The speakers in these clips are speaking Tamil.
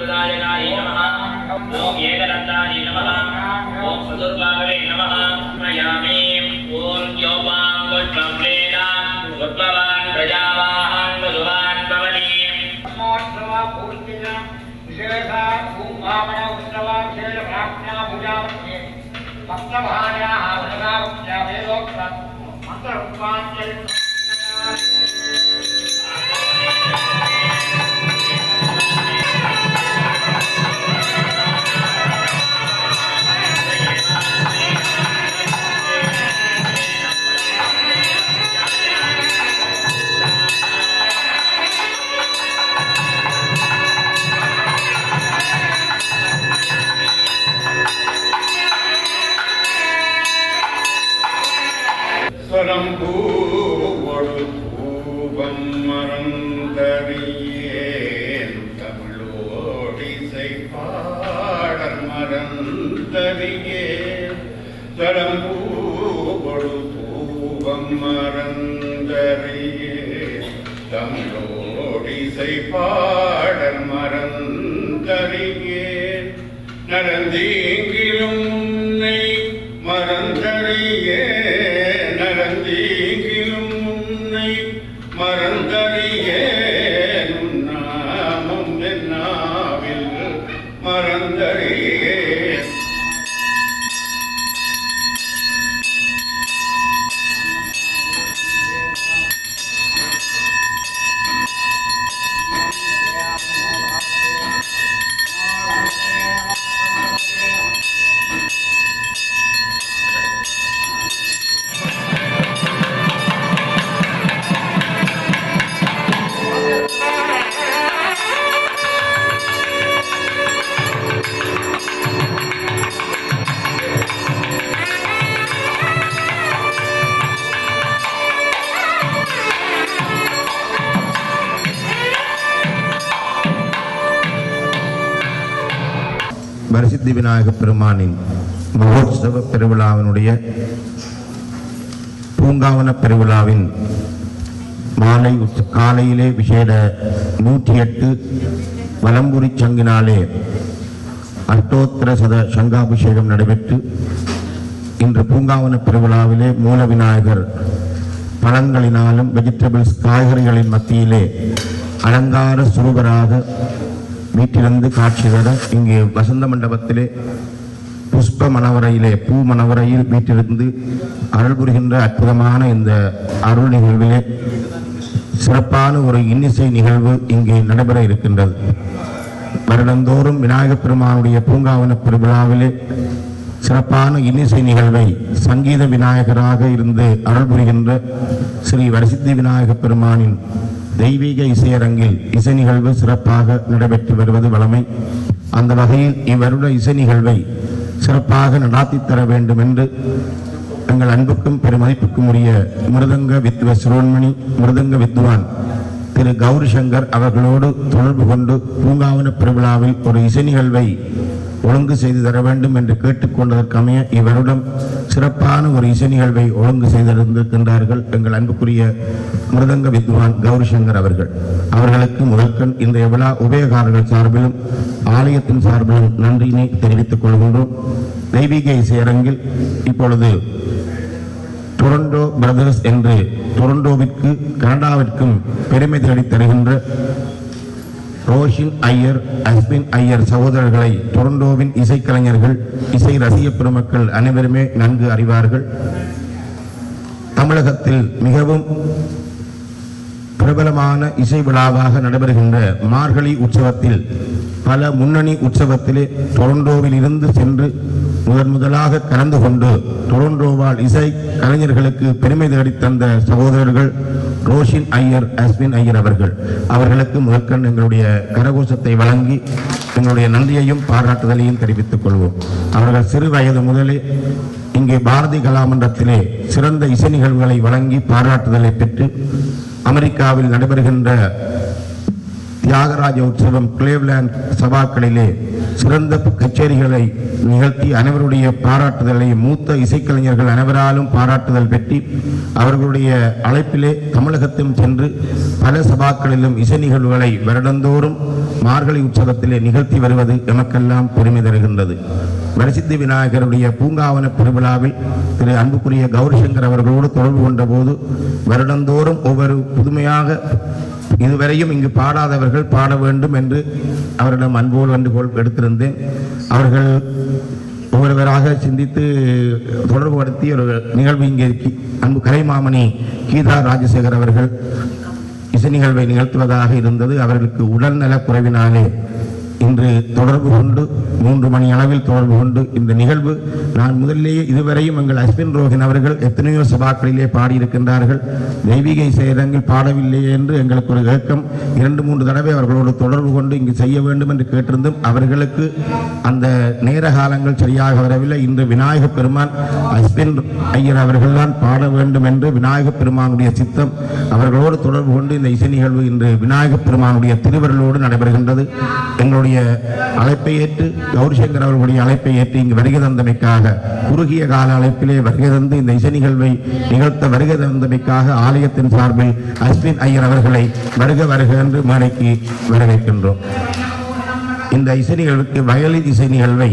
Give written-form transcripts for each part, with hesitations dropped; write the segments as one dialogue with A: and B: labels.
A: प्रदायकाय नमः ओम एकदन्ताय नमः ओम चतुर्बाहवे नमः नयामि ओम योपां वट्टम्लेना वट्टवान् प्रजावाहं वधुवान् भवति नमोस्तवा पूर्तिना विशेषा कुम्भावना उत्सवा विशेष प्रार्थना पूजा भक्तभार्याः वरदावत्या वेदोक्त मंत्ररूपाञ्जलि
B: பாடல் மறந்தறியே நரந்தீங்கிலும் உன்னை மறந்தறியே நரந்தீங்கிலும் உன்னை மறந்தறியே நாமம் என்னாவில் மறந்தறியே
C: வரசித்தி விநாயக பெருமானின் மகோத்சவ பெருவிழாவினுடைய பூங்காவன பெருவிழாவின் காலையிலே விசேட 108 வலம்புரி சங்கினாலே அஷ்டோத்திர சத சங்காபிஷேகம் நடைபெற்று இன்று பூங்காவன பெருவிழாவிலே மூல விநாயகர் பழங்களினாலும் வெஜிடபிள்ஸ் காய்கறிகளின் மத்தியிலே அலங்கார சுரூபராக வீட்டிலிருந்து காட்சி தர இங்கே வசந்த மண்டபத்திலே புஷ்ப மணவரையிலே பூ மணவரையில் வீட்டிலிருந்து அருள் புரிகின்ற அற்புதமான இந்த அருள் நிகழ்விலே சிறப்பான ஒரு இன்னிசை நிகழ்வு இங்கே நடைபெற இருக்கின்றது. வருடந்தோறும் விநாயகப் பெருமானுடைய பூங்காவன பெருவிழாவிலே சிறப்பான இன்னிசை நிகழ்வை சங்கீத விநாயகராக இருந்து அருள் புரிகின்ற ஸ்ரீ வரசித்தி விநாயகப் பெருமானின் தெய்வீக இசையரங்கில் இசை நிகழ்வு சிறப்பாக நடைபெற்று வருவது வழமை. அந்த வகையில் இவ்வருட இசை நிகழ்வை சிறப்பாக நடாத்தி தர வேண்டும் என்று எங்கள் அன்புக்கும் பெருமதிப்புக்கும் உரிய மிருதங்க வித்வ சிரோன்மணி மிருதங்க வித்வான் திரு கௌரி சங்கர் அவர்களோடு தொடர்பு கொண்டு பூங்காவன பெருவிழாவில் ஒரு இசை நிகழ்வை ஒழுங்கு செய்து தர வேண்டும் என்று கேட்டுக்கொண்டதற்கமைய இவருடன் சிறப்பான ஒரு இசை நிகழ்வை ஒழுங்கு செய்திருந்திருக்கின்றார்கள் எங்கள் அன்புக்குரிய மிருதங்க வித்வான் கௌரி சங்கர் அவர்கள். அவர்களுக்கு முதற்கண் இந்த விழா உபயகாரர்கள் சார்பிலும் ஆலயத்தின் சார்பிலும் நன்றியினை தெரிவித்துக் கொள்கின்றோம். தெய்வீக இசையரங்கில் இப்பொழுது டொரண்டோ பிரதர்ஸ் என்று டொரண்டோவிற்கு கனடாவிற்கும் பெருமை தேடி தருகின்ற ரோஷின் ஐயர் அஸ்பின் ஐயர் சகோதரர்களை டொரண்டோவின் இசைக்கலைஞர்கள் இசை ரசிக பெருமக்கள் அனைவருமே நன்கு அறிவார்கள். தமிழகத்தில் மிகவும் பிரபலமான இசை விழாவாக நடைபெறுகின்ற மார்கழி உற்சவத்தில் பல முன்னணி உற்சவத்திலே டொரண்டோவில் இருந்து சென்று முதலாக கலந்து கொண்டு டொரண்டோவால் இசை கலைஞர்களுக்கு பெருமை தேடித் தந்த சகோதரர்கள் ரோஷின் ஐயர் அஸ்வின் ஐயர் அவர்களுக்கு முதற்கண் எங்களுடைய கரகோஷத்தை வழங்கி எங்களுடைய நன்றியையும் பாராட்டுதலையும் தெரிவித்துக் கொள்வோம். அவர்கள் சிறு வயது முதலே இங்கே பாரதி கலாமன்றத்திலே சிறந்த இசை நிகழ்வுகளை வழங்கி பாராட்டுதலை பெற்று அமெரிக்காவில் நடைபெறுகின்ற தியாகராஜ உற்சவம் கிளேவ்லேண்ட் சபாக்களிலே சிறந்த கச்சேரிகளை நிகழ்த்தி அனைவருடைய பாராட்டுதலை மூத்த இசைக்கலைஞர்கள் அனைவராலும் பாராட்டுதல் பெற்றி அவர்களுடைய அழைப்பிலே தமிழகத்திலும் சென்று பல சபாக்களிலும் இசை நிகழ்வுகளை வருடந்தோறும் மார்கழி உற்சவத்திலே நிகழ்த்தி வருவது எமக்கெல்லாம் பெருமை தருகின்றது. வரசித்தி விநாயகருடைய பூங்காவன பெருவிழாவில் திரு அன்புக்குரிய கௌரிசங்கர் அவர்களோடு தொடர்பு கொண்ட போது வருடந்தோறும் ஒவ்வொரு புதுமையாக இதுவரையும் இங்கு பாடாதவர்கள் பாட வேண்டும் என்று அவரிடம் அன்போடு வேண்டுகோள் எடுத்திருந்தேன். அவர்கள் ஒவ்வொருவராக சிந்தித்து தொடர்புபடுத்தி ஒரு நிகழ்வு இங்கே அன்பு கலைமாமணி கீதா ராஜசேகர் அவர்கள் இசை நிகழ்வை நிகழ்த்துவதாக இருந்தது. அவர்களுக்கு உடல்நல குறைவினாலே இன்று தொடர்பு கொண்டு 3 மணி அளவில் தொடர்பு கொண்டு இந்த நிகழ்வு நான் முதலிலேயே இதுவரையும் எங்கள் அஸ்வின் ரோஹின் அவர்கள் எத்தனையோ சபாக்களிலே பாடியிருக்கின்றார்கள். தெய்வீக இசையரங்கில் பாடவில்லையே என்று எங்களுக்கு ஒரு ஏக்கம் 2-3 தடவை அவர்களோடு தொடர்பு கொண்டு இங்கு செய்ய வேண்டும் என்று கேட்டிருந்தும் அவர்களுக்கு அந்த நேர காலங்கள் சரியாக வரவில்லை. இன்று விநாயக பெருமான் அஸ்வின் ஐயர் அவர்கள்தான் பாட வேண்டும் என்று விநாயக பெருமானுடைய சித்தம் அவர்களோடு தொடர்பு கொண்டு இந்த இசை நிகழ்வு இன்று விநாயக பெருமானுடைய திருவருளோடு நடைபெறுகின்றது. எங்களுடைய அழைப்பை ஏற்று கௌரிசங்கர் அவர்களுடைய அழைப்பை ஏற்று இங்கு வருகை தந்தமைக்காக குறுகிய கால அழைப்பிலே வருகை தந்து இந்த இசை நிகழ்வை நிகழ்த்த வருகை தந்தமைக்காக ஆலயத்தின் சார்பில் அஸ்வின் ஐயர் அவர்களை வருக வருக என்று மேடைக்கு வரவேற்கின்றோம். இந்த இசை நிகழ்வுக்கு வயலின் இசை நிகழ்வை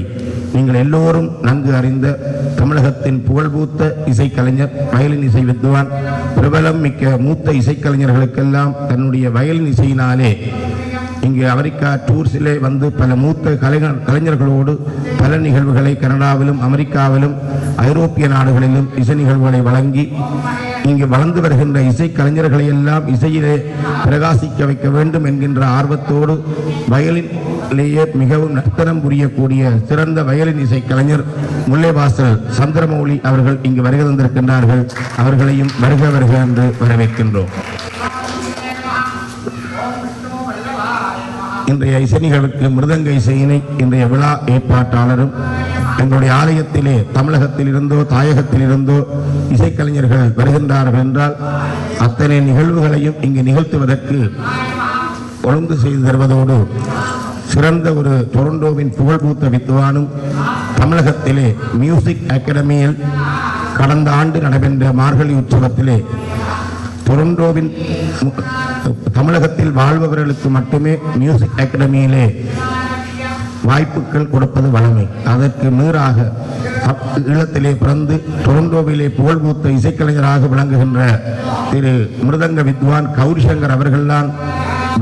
C: நீங்கள் எல்லோரும் நன்கு அறிந்த தமிழகத்தின் புகழ்பூத்த இசைக்கலைஞர் வயலின் இசை வித்வான் பிரபலம் மிக்க மூத்த இசைக்கலைஞர்களுக்கெல்லாம் தன்னுடைய வயலின் இசையினாலே இங்கு அமெரிக்கா டூர்ஸிலே வந்து பல மூத்த கலைஞர்களோடு பல நிகழ்வுகளை கனடாவிலும் அமெரிக்காவிலும் ஐரோப்பிய நாடுகளிலும் இசை நிகழ்வுகளை வழங்கி இங்கு வளர்ந்து வருகின்ற இசை கலைஞர்களை எல்லாம் இசையிலே பிரகாசிக்க வைக்க வேண்டும் என்கின்ற ஆர்வத்தோடு வயலிலேயே மிகவும் நர்த்தனம் புரியக்கூடிய சிறந்த வயலின் இசை கலைஞர் முல்லைவாசல் சந்திரமௌலி அவர்கள் இங்கு வருகை தந்திருக்கின்றார்கள். அவர்களையும் வருக வருக என்று வரவேற்கின்றோம். இன்றைய இசை நிகழ்வுக்கு மிருதங்க இசையினை இன்றைய விழா ஏற்பாட்டாளரும் எங்களுடைய ஆலயத்திலே தமிழகத்தில் இருந்தோ தாயகத்தில் இருந்தோ இசைக்கலைஞர்கள் வருகின்றார்கள் என்றால் அத்தனை நிகழ்வுகளையும் இங்கு நிகழ்த்துவதற்கு ஒழுங்கு செய்து தருவதோடு சிறந்த ஒரு டொரண்டோவின் புகழ்பூத்த வித்வானும் தமிழகத்திலே மியூசிக் அகாடமியில் கடந்த ஆண்டு நடைபெற்ற மார்கழி உற்சவத்திலே டொரண்டோவின் தமிழகத்தில் வாழ்பவர்களுக்கு மட்டுமே மியூசிக் அகாடமியிலே வாய்ப்புகள் கொடுப்பது வழமை. அதற்கு மீறாக ஈழத்திலே பிறந்து டொரண்டோவிலே புகழ்பூத்த இசைக்கலைஞராக விளங்குகின்ற திரு மிருதங்க வித்வான் கௌரிசங்கர் அவர்கள்தான்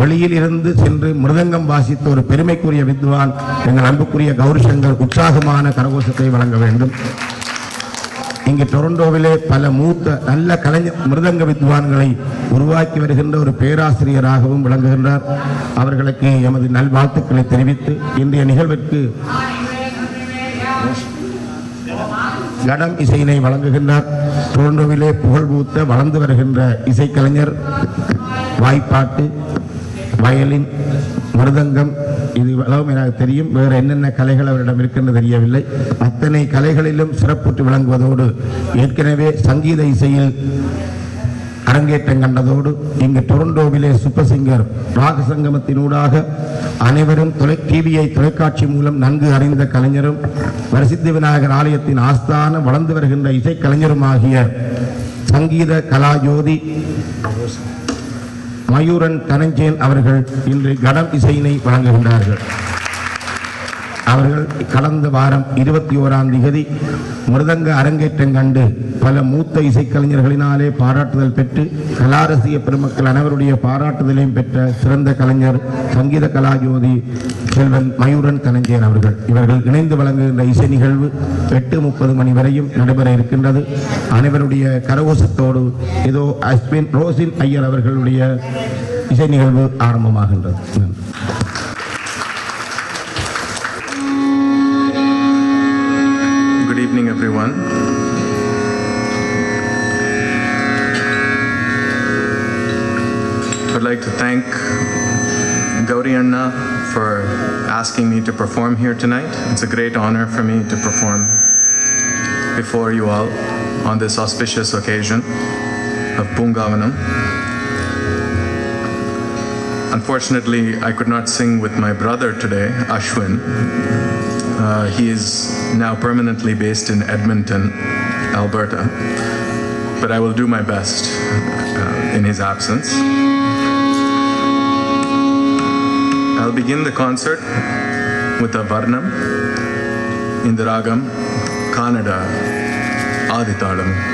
C: வெளியில் இருந்து சென்று மிருதங்கம் வாசித்த ஒரு பெருமைக்குரிய வித்வான் எங்கள் அன்புக்குரிய கௌரிசங்கர் உற்சாகமான கரகோஷத்தை வழங்க வேண்டும். இங்கு டொரண்டோவிலே பல மூத்த நல்ல கலைஞர் மிருதங்க வித்வான்களை உருவாக்கி வருகின்ற ஒரு பேராசிரியராகவும் விளங்குகின்றார். அவர்களுக்கு எமது நல்வாழ்த்துக்களை தெரிவித்து இன்றைய நிகழ்விற்கு கடம் இசையினை வழங்குகின்றார். டொரண்டோவிலே புகழ்பூத்த வளர்ந்து வருகின்ற இசைக்கலைஞர் வாய்ப்பாட்டு வயலின் மிருதங்கம் இது எனக்கு தெரியும். வேறு என்னென்ன கலைகள் அவரிடம் இருக்கின்ற தெரியவில்லை. அத்தனை கலைகளிலும் சிறப்புற்று விளங்குவதோடு ஏற்கனவே சங்கீத இசையில் அரங்கேற்றம் கண்டதோடு இங்கு டொரண்டோவிலே சூப்பர் சிங்கர் ராக சங்கமத்தினூடாக அனைவரும் டிவியை தொலைக்காட்சி மூலம் நன்கு அறிந்த கலைஞரும் வரசித்தி விநாயகர் ஆலயத்தின் ஆஸ்தான வளர்ந்து வருகின்ற இசைக்கலைஞருமாகிய சங்கீத கலாஜோதி மயூரன் தனஞ்சயன் அவர்கள் இன்று கடம் இசையினை வழங்குகின்றார்கள். அவர்கள் கடந்த வாரம் 21ஆம் தேதி மிருதங்க அரங்கேற்றம் கண்டு பல மூத்த இசைக்கலைஞர்களினாலே பாராட்டுதல் பெற்று கலாரசிய பெருமக்கள் அனைவருடைய பாராட்டுதலையும் பெற்ற சிறந்த கலைஞர் சங்கீத கலாஜோதி செல்வன் மயூரன் தனஞ்சயன் அவர்கள். இவர்கள் இணைந்து வழங்குகின்ற இசை நிகழ்வு 8:30 மணி வரையும் நடைபெற இருக்கின்றது. அனைவருடைய கரகோஷத்தோடு இதோ அஸ்வின் ரோசின் ஐயர் அவர்களுடைய இசை நிகழ்வு ஆரம்பமாகின்றது.
D: Good evening, everyone. I'd like to thank Gauri Anna for asking me to perform here tonight. It's a great honor for me to perform before you all on this auspicious occasion of Pungavanam. Unfortunately, I could not sing with my brother today, Ashwin. He is now permanently based in Edmonton, Alberta, but I will do my best in his absence. I'll begin the concert with a Varnam in the Ragam Kannada Aditalam.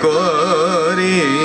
E: Kori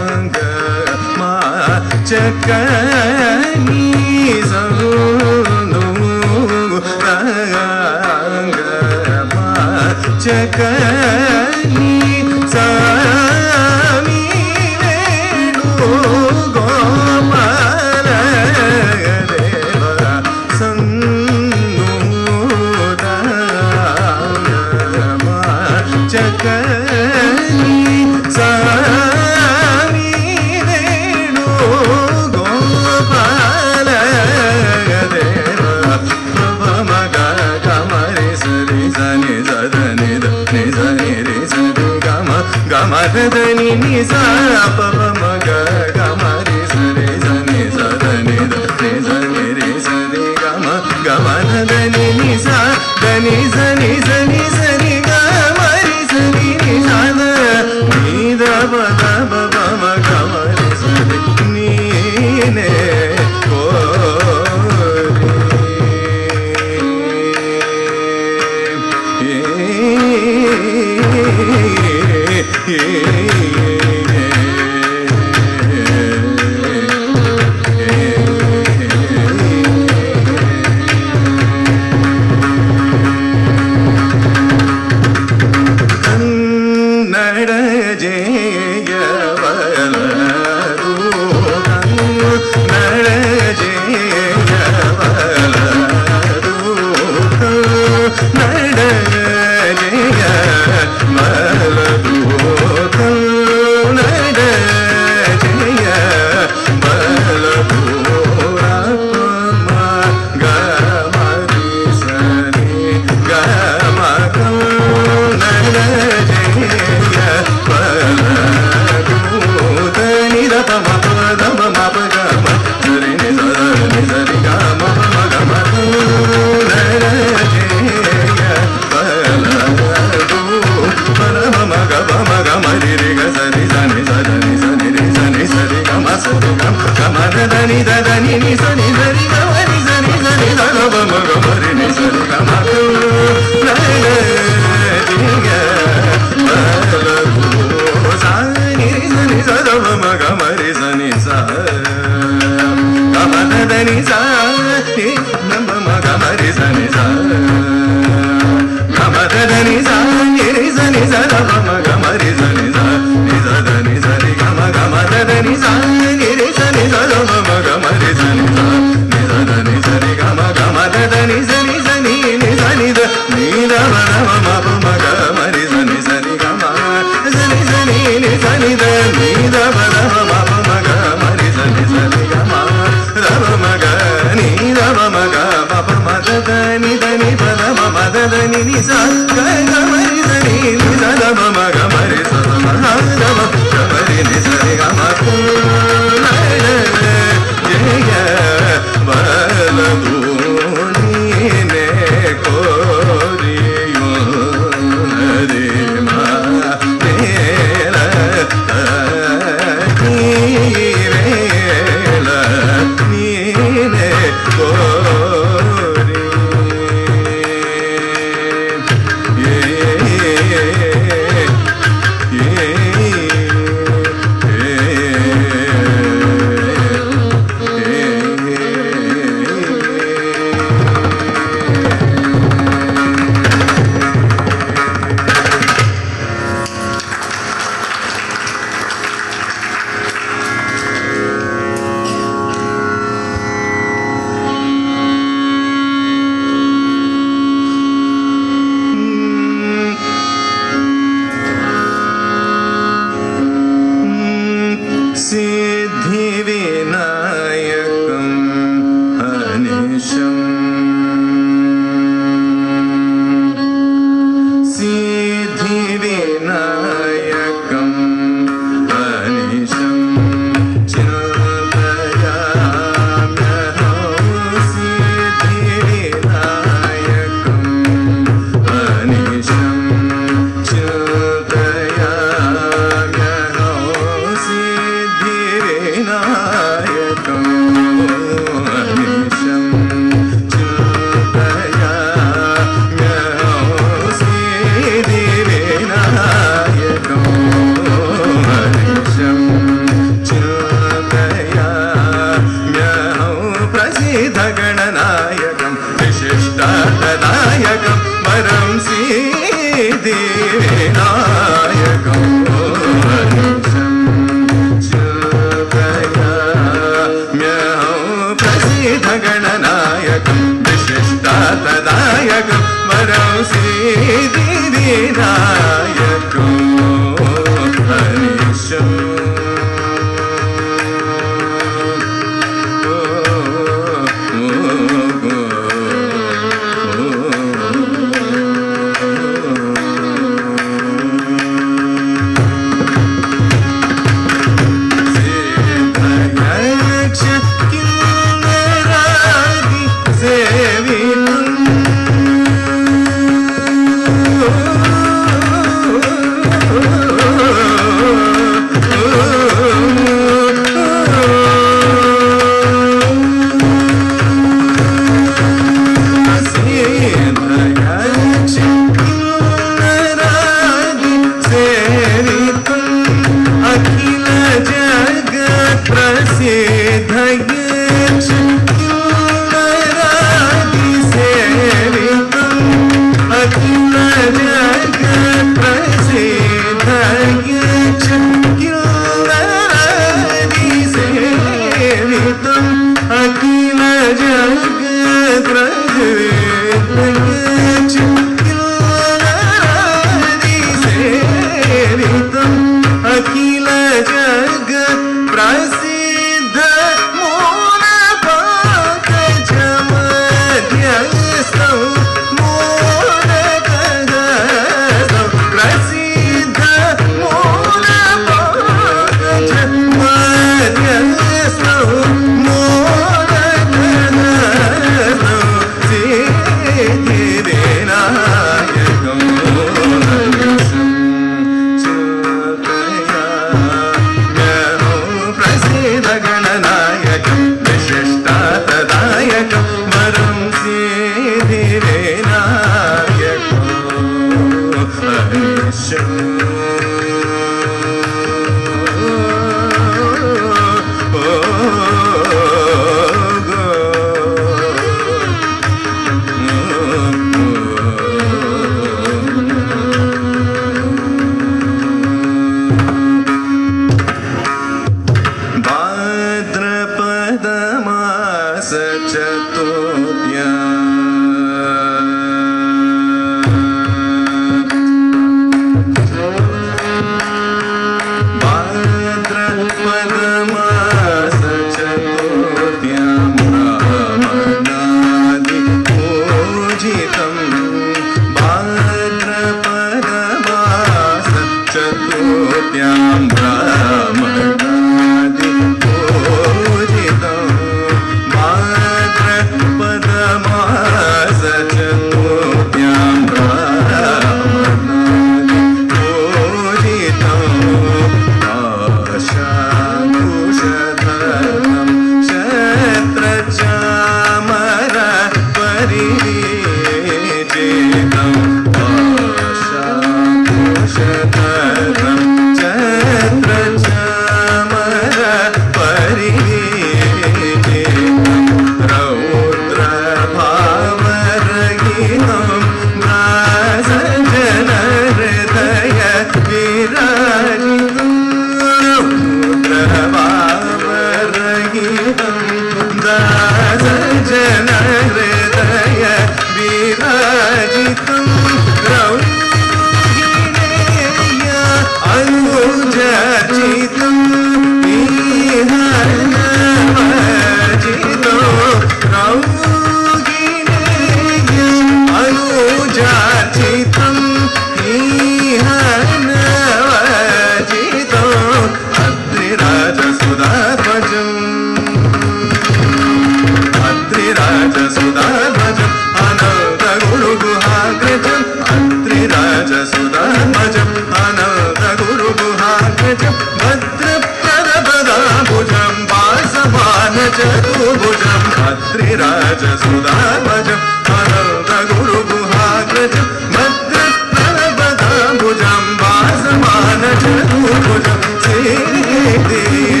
D: भद्रप्रदपदाम्बुजं वासवानचतुर्भुजं भद्रिराजसुधाध्वजं अनन्तगुरुगुहाग्रजं भद्रप्रदपदाम्बुजं वासवानचतुर्भुजं श्रीदेवेनायको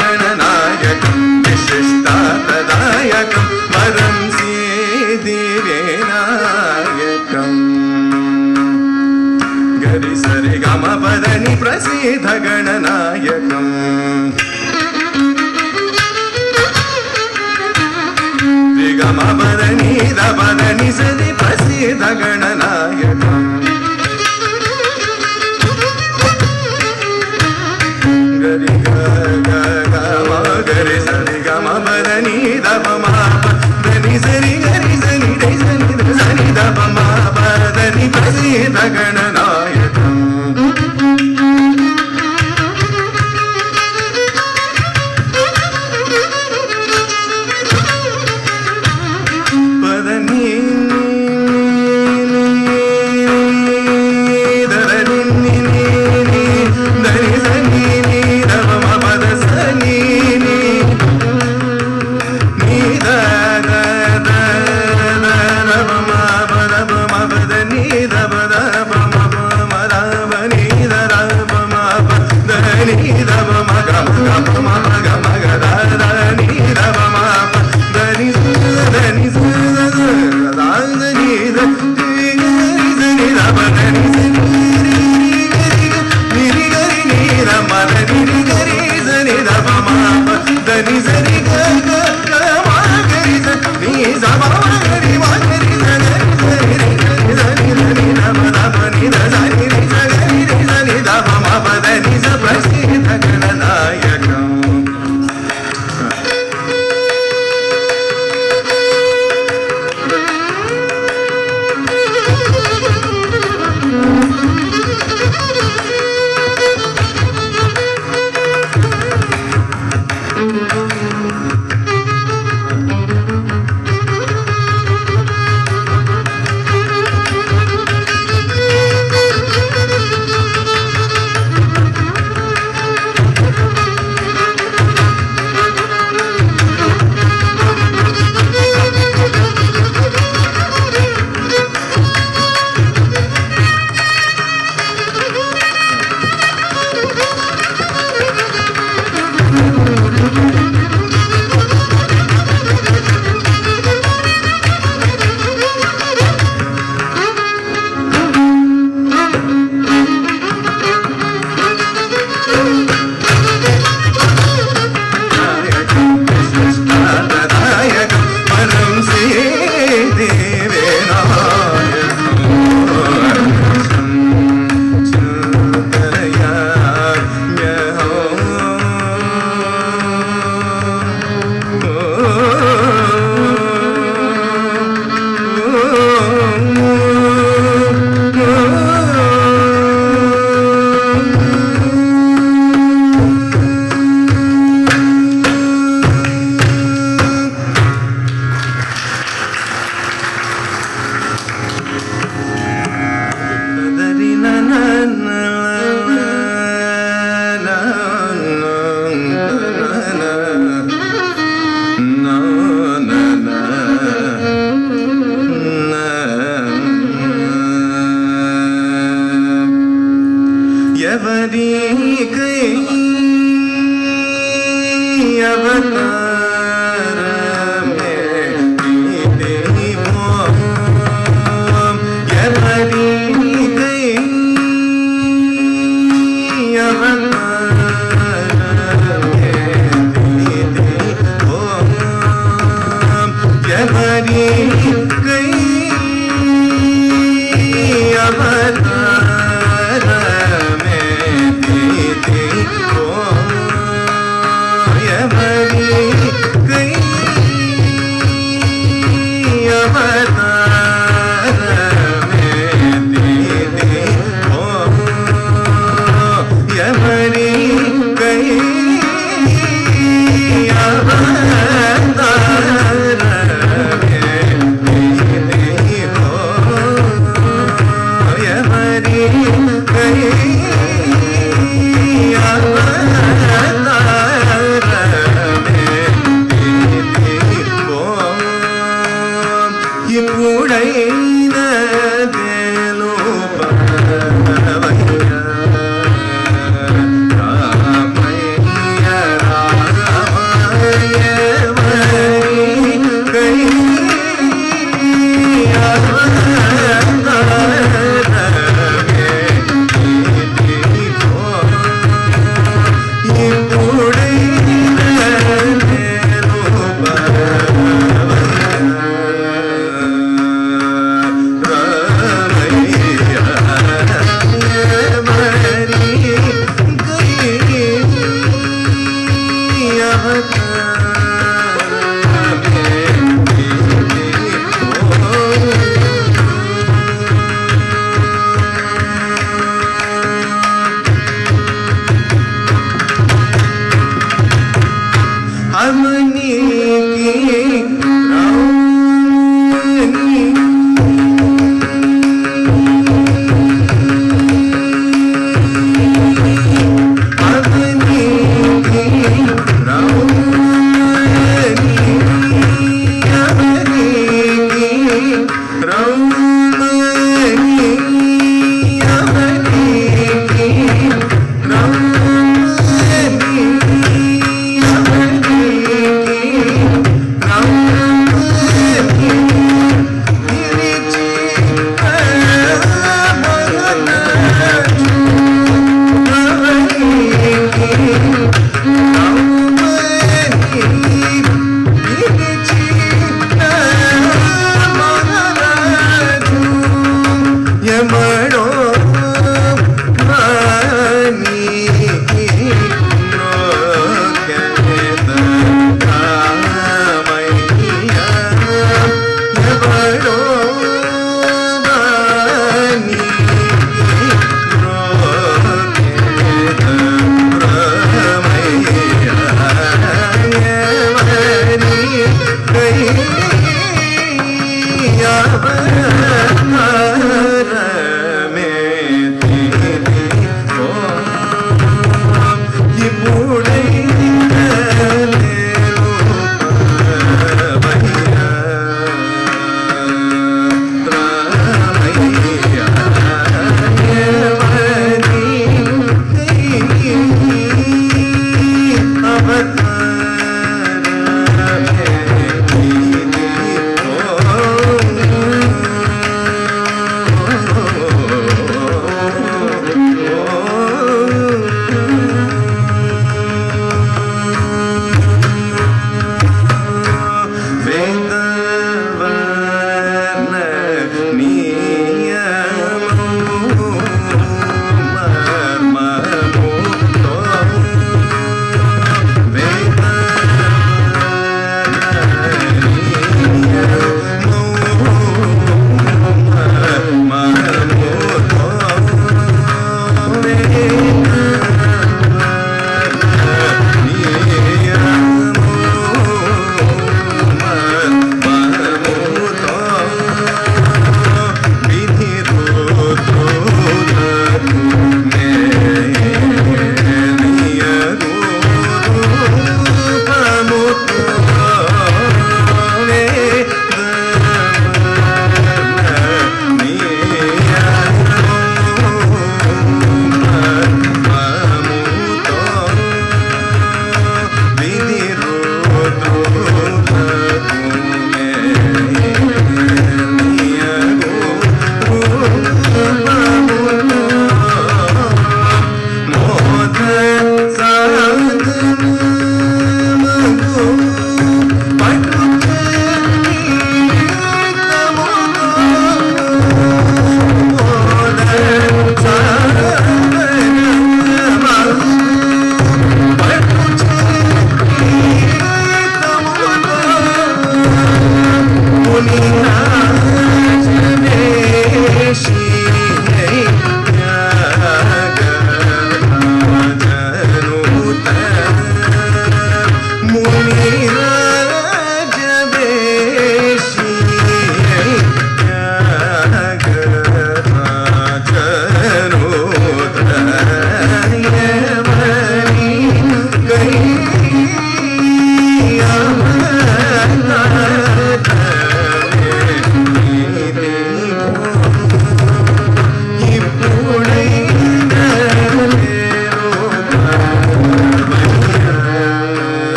D: गणनायकं विशिष्टाप्रदायकं वरं सिद्धिविनायकम् गरि सरि गम पदनि प्रसीद गणनायकम् गम पदनि द पदनि सरि प्रसीद गणनायकम् गरि गरि सरि गम पदनि द मा पदनि सरि गरि सनि दै सनि द सनि द मा पदनि प्रसीद गणनायकम् पदनि Baba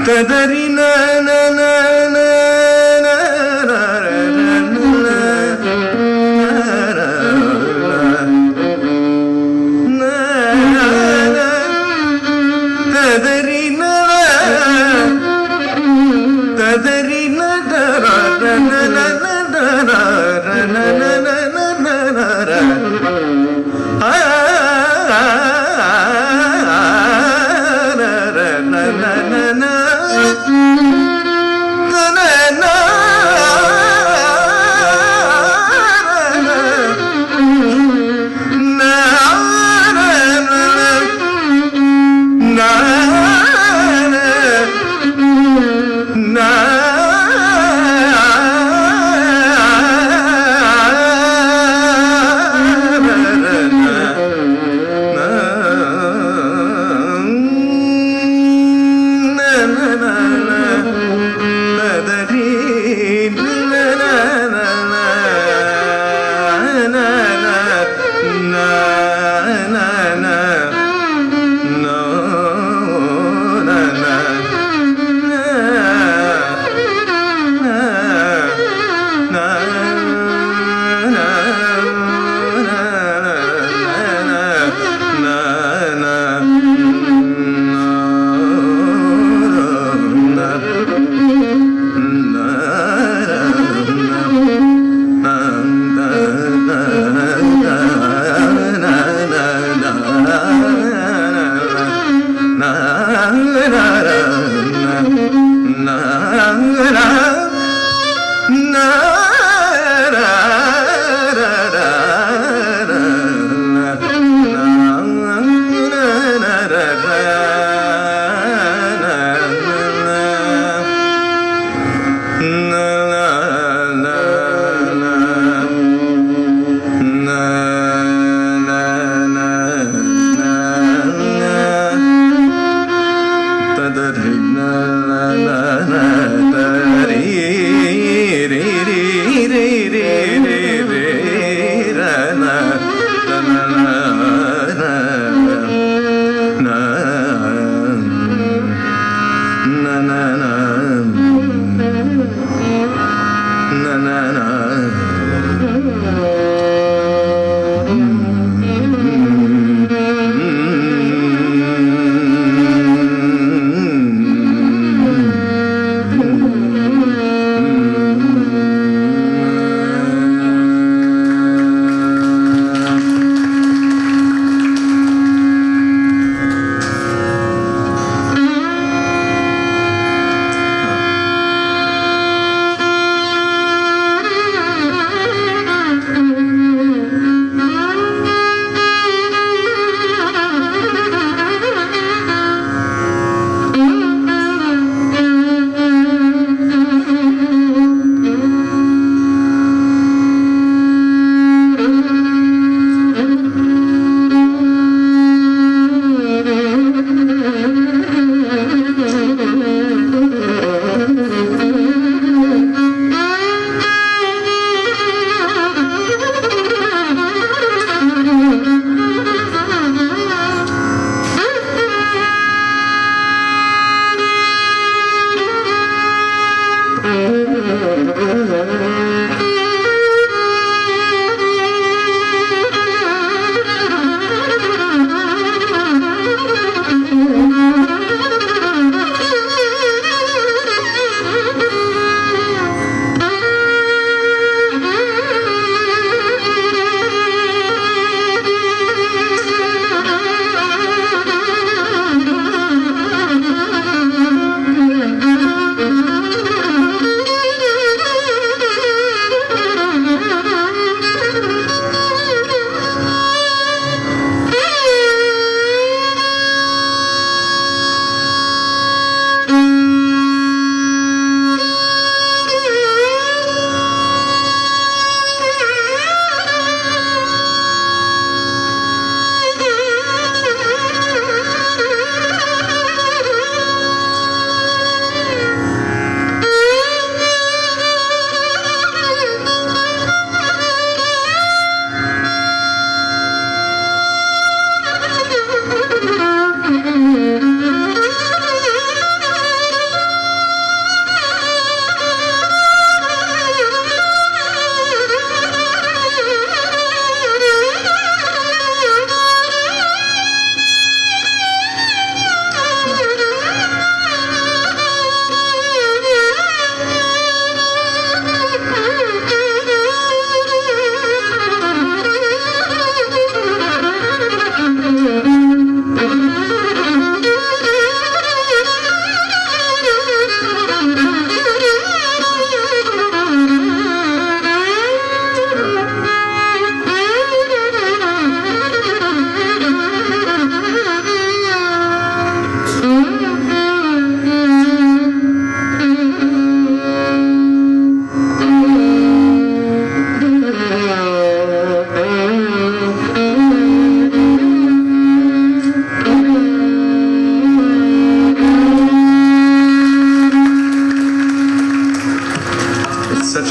E: ததரி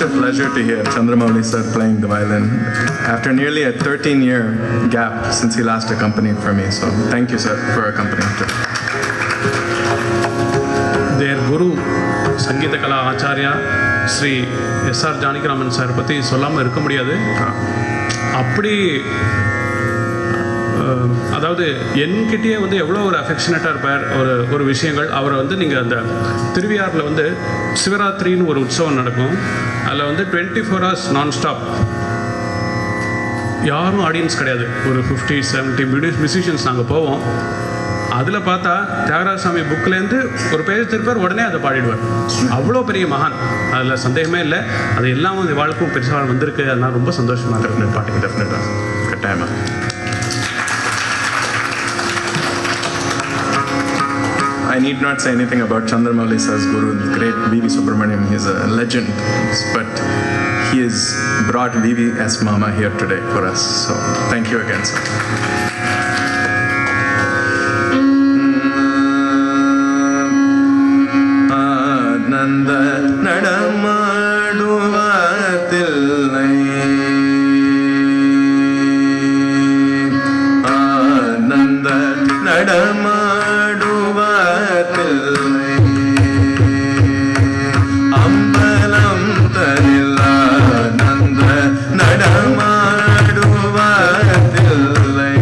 D: a pleasure to hear Chandramouli sir playing the violin after nearly a 13-year gap since he last accompanied for me. So thank you, sir, for accompanying today.
E: Their Guru, Sangeeta Kala Acharya, Sri S.R. Janakiraman sir பற்றி சொல்லாமல் இருக்க முடியாது. அப்படி அதாவது என்கிட்டயே வந்து எவ்வளோ ஒரு அஃபெக்ஷனேட்டாக இருப்பார். ஒரு விஷயங்கள் அவரை வந்து நீங்கள் அந்த திருவியாரில் வந்து சிவராத்திரின்னு ஒரு உற்சவம் நடக்கும். அதில் வந்து 24 hours நான்-ஸ்டாப், யாரும் ஆடியன்ஸ் கிடையாது. ஒரு 50-70 மியூசிஷியன்ஸ் நாங்கள் போவோம். அதில் பார்த்தா தியாகராஜசாமி புக்கிலேருந்து ஒரு பேஜ் திருப்பார், உடனே அதை பாடிடுவார். அவ்வளோ பெரிய மகான், அதில் சந்தேகமே இல்லை. அது எல்லாம் வந்து வாழ்க்கும் பெருசாக வந்திருக்கு. அதெல்லாம் ரொம்ப சந்தோஷமாக இருக்கு. பாட்டுக்கு
D: டெஃபினட்டாக கட்டாயமாக. I need not say anything about Chandramouli sir's guru, great V.V. Subramaniam. He's a legend, but he has brought V.V.S. Mama here today for us. So thank you again, sir. Ananda nadamaduvathillai, Ananda nadamaduvathillai, ambalam thanilla, Ananda nadamaduvathillai.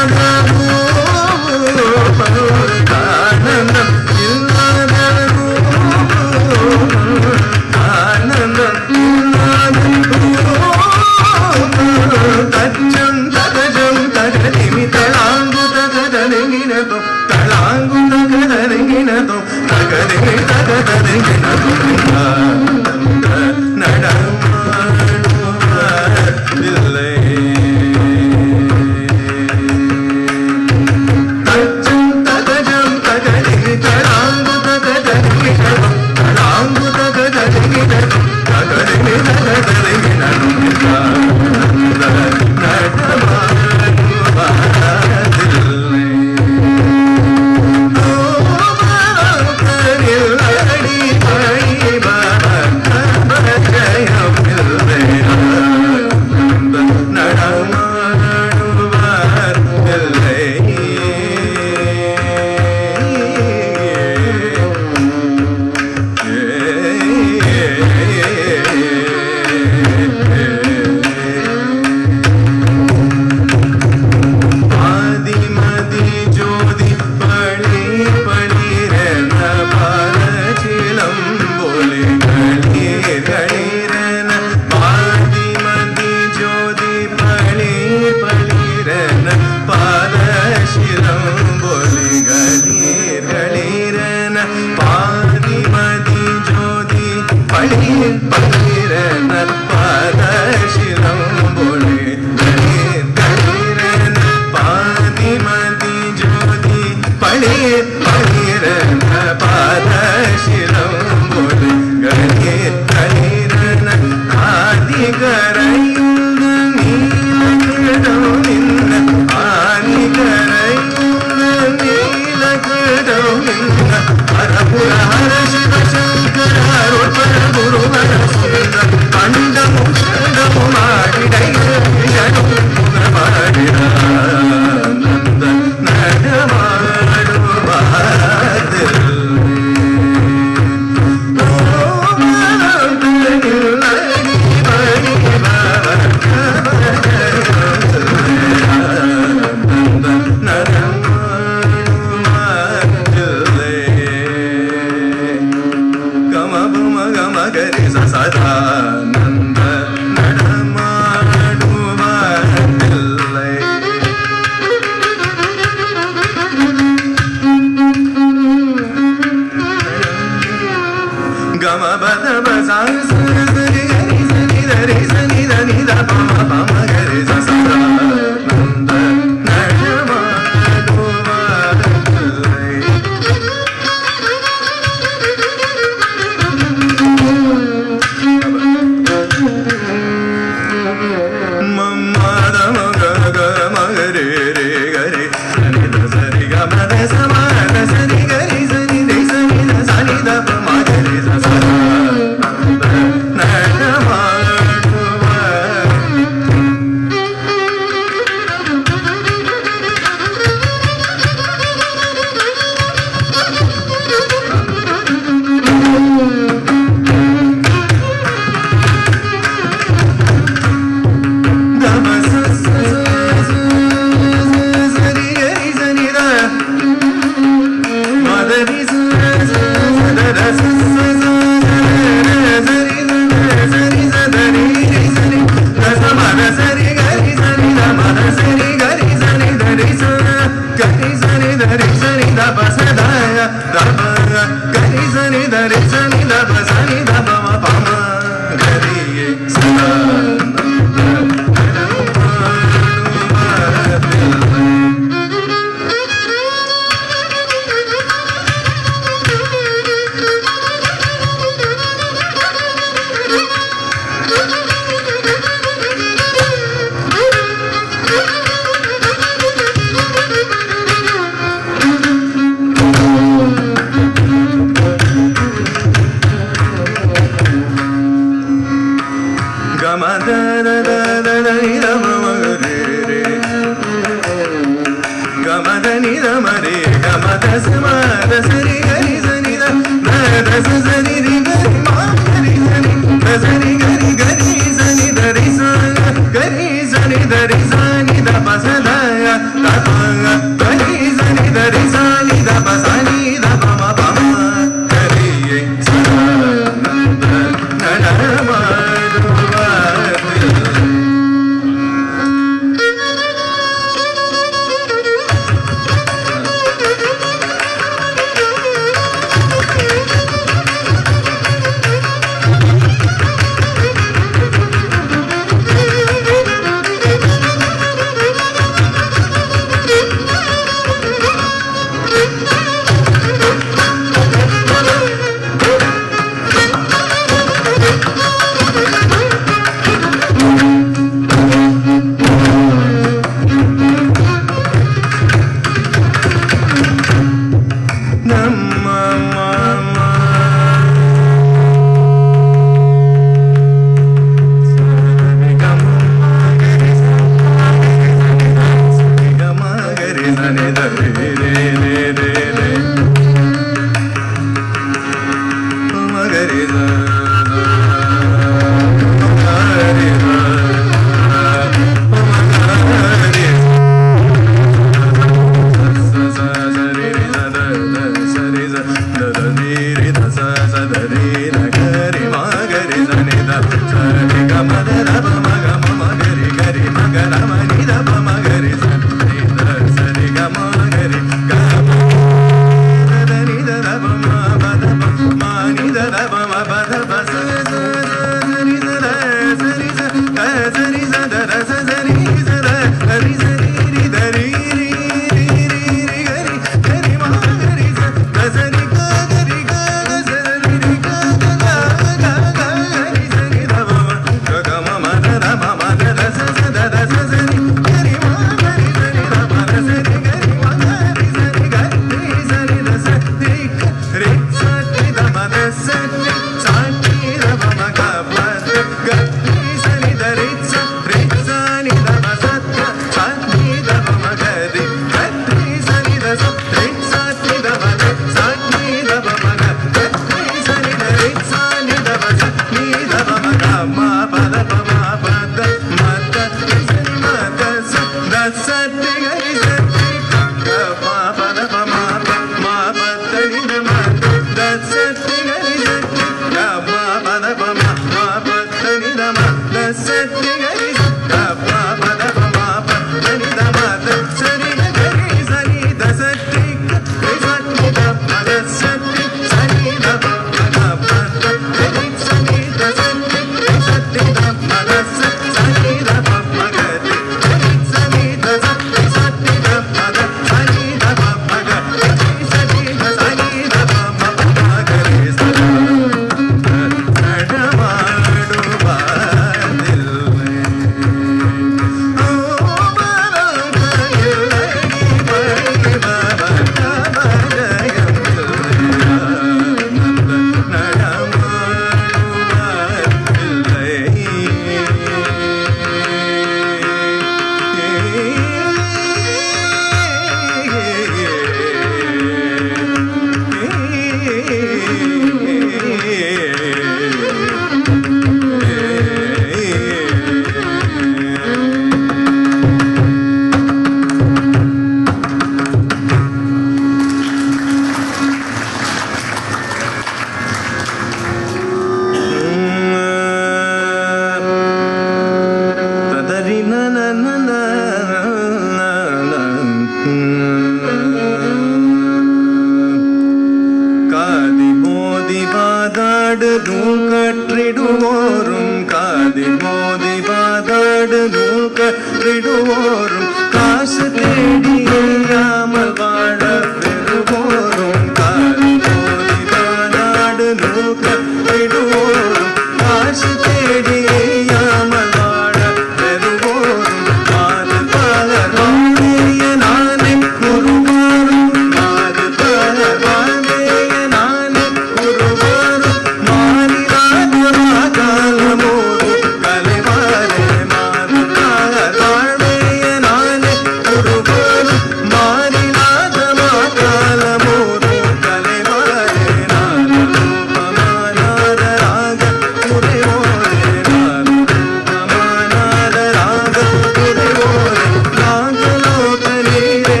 D: வாதாடு நூல் கற்றிடுவோரும் காதில் மோதி வாதாடு நூல் கற்றிடுவோரும் காசு தேடி இல்லாமல் வாழ பெறுவோரும் காதில் மோதி வாதாடு நூல் கற்றிடுவோரும் காசு தேடி இல்லாமல் வாழ பெறுவோரும் மாது பலர் வாழ்வேய நானே குருவாரும் மாது பலர் வாழ்வேய நானே குருவாரும் மாறினாதமா காலமோடு கலைவாரே மாது பலர் வாழ்வேய நானே குருவாரும் மாறினாதமா காலமோடு கலைவாரே நாடு ரூபமானாதராக குறைவோரே நாடு ரூபமானாதராக குறைவோரே நாகலோக நீரே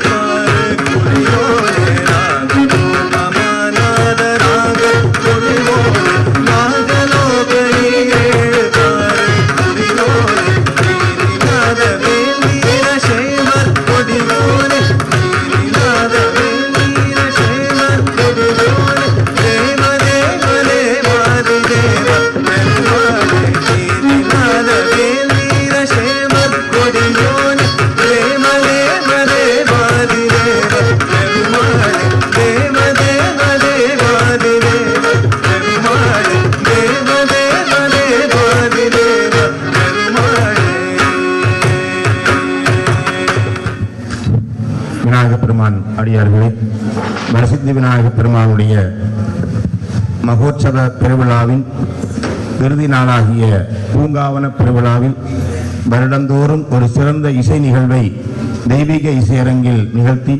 D: பாரு குறையோரே நாடு ரூபமானாதராக குறைவோரே நாகலோக நீரே பாரு குறையோரே நீரில்லாத வேலீர சேவர் கொடியோரே நீரில்லாத வேலீர சேவர் கொடியோரே தேவ தேவனே வாதி தேவ பெருமாளே நீரில்லாத வேலீர சேவர் கொடியோரே தேவ தேவனே வாதி தேவ பெருமாளே தேவ தேவனே வாதி தேவ பெருமாளே தேவ தேவனே வாதி தேவ பெருமாளே.
C: விநாயகப் பெருமான் அடியார்களே, வரசித்தி விநாயகப் பெருமானுடைய மகோற்சவ பெருவிழாவின் இறுதி நாளாகிய பூங்காவன பெருவிழாவில் வருடந்தோறும் ஒரு சிறந்த இசை நிகழ்வை தெய்வீக இசையரங்கில் நிகழ்த்தி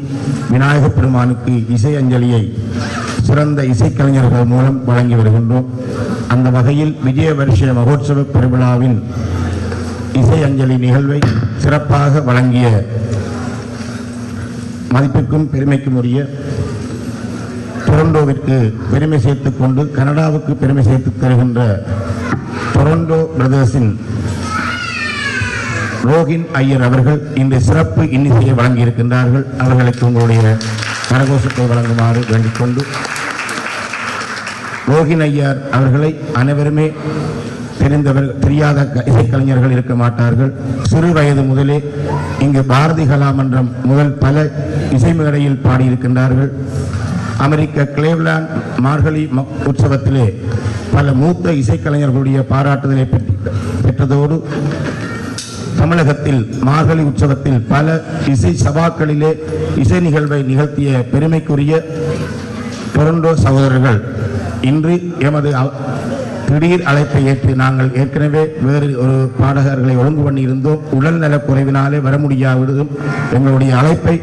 C: விநாயகப் பெருமானுக்கு இசை அஞ்சலியை சிறந்த இசைக்கலைஞர்கள் மூலம் வழங்கி வருகின்றோம். அந்த வகையில் விஜய வருஷ மகோற்சவ பெருவிழாவின் இசை அஞ்சலி நிகழ்வை சிறப்பாக வழங்கிய மதிப்பிற்கும் பெருமைக்கும் உரிய டொரண்டோவிற்கு பெருமை சேர்த்துக் கொண்டு கனடாவுக்கு பெருமை சேர்த்து தருகின்ற டொரண்டோ பிரதர்ஸின் ரோஹின் ஐயர் அவர்கள் இந்த சிறப்பு இன்னிசையை வழங்கியிருக்கின்றார்கள். அவர்களுக்கு உங்களுடைய கரகோஷத்தை வழங்குமாறு வேண்டிக் கொண்டு, ரோஹின் ஐயர் அவர்களை அனைவருமே தெரியாத இசைக்கலைஞர்கள் இருக்க மாட்டார்கள். சிறு வயது முதலே இங்கு பாரதி கலாமன்றம் முதல் பல இசை மேடையில் பாடியிருக்கின்றார்கள். அமெரிக்க கிளேவ்லாண்ட் மார்கழி உற்சவத்திலே பல மூத்த இசைக்கலைஞர்களுடைய பாராட்டுதலை பெற்றதோடு தமிழகத்தில் மார்கழி உற்சவத்தில் பல இசை சபாக்களிலே இசை நிகழ்வை நிகழ்த்திய பெருமைக்குரிய டொரண்டோ சகோதரர்கள் இன்று எமது திடீர் அழைப்பை ஏற்று நாங்கள் ஏற்கனவே வேறு ஒரு பாடகர்களை ஒழுங்கு பண்ணி இருந்தோம். உடல் நலக் குறைவினாலே வர முடியாவிடும் எங்களுடைய அழைப்பை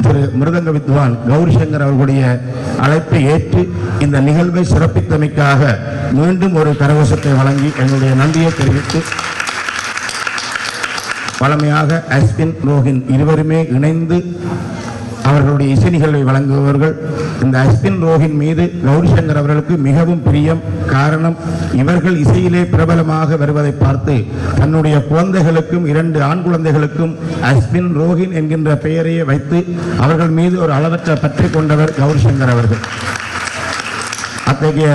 C: திரு மிருதங்க வித்வான் கௌரி சங்கர் அவர்களுடைய அழைப்பை ஏற்று இந்த நிகழ்வை சிறப்பித்தமைக்காக மீண்டும் ஒரு கரகோஷத்தை வழங்கி எங்களுடைய நன்றியை தெரிவித்து, வழமையாக அஸ்வின் ரோஹின் இருவருமே இணைந்து அவர்களுடைய இசை நிகழ்வை வழங்குபவர்கள். இந்த அஸ்வின் ரோஹின் மீது கௌரி சங்கர் அவர்களுக்கு மிகவும் பிரியம். காரணம், இவர்கள் இசையிலே பிரபலமாக வருவதை பார்த்து தன்னுடைய குழந்தைகளுக்கும் 2 ஆண் குழந்தைகளுக்கும் அஸ்வின் ரோஹின் என்கின்ற பெயரையே வைத்து அவர்கள் மீது ஒரு அளவற்ற பற்றி கொண்டவர் கௌரி சங்கர் அவர்கள். அத்தகைய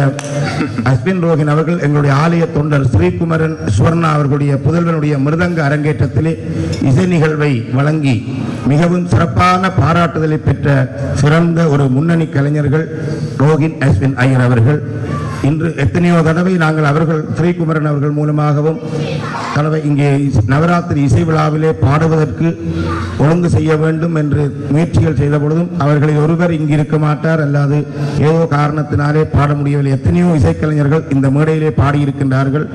C: அஸ்வின் ரோஹின் அவர்கள் எங்களுடைய ஆலய தொண்டர் ஸ்ரீகுமரன் சுவர்ணா அவர்களுடைய புதல்வனுடைய மிருதங்க அரங்கேற்றத்திலே இசை நிகழ்வை வழங்கி மிகவும் சிறப்பான பாராட்டுதலை பெற்ற சிறந்த ஒரு முன்னணி கலைஞர்கள் ரோஹின் அஸ்வின் ஐயர் அவர்கள். இன்று எத்தனையோ தடவை நாங்கள் அவர்கள் ஸ்ரீகுமரன் அவர்கள் மூலமாகவும் தடவை இங்கே நவராத்திரி இசை விழாவிலே பாடுவதற்கு ஒழுங்கு செய்ய வேண்டும் என்று முயற்சிகள் செய்த பொழுதும் அவர்களில் ஒருவர் இங்கு இருக்க மாட்டார், அல்லாது ஏதோ காரணத்தினாலே பாட முடியவில்லை. எத்தனையோ இசைக்கலைஞர்கள் இந்த மேடையிலே பாடியிருக்கின்றார்கள்.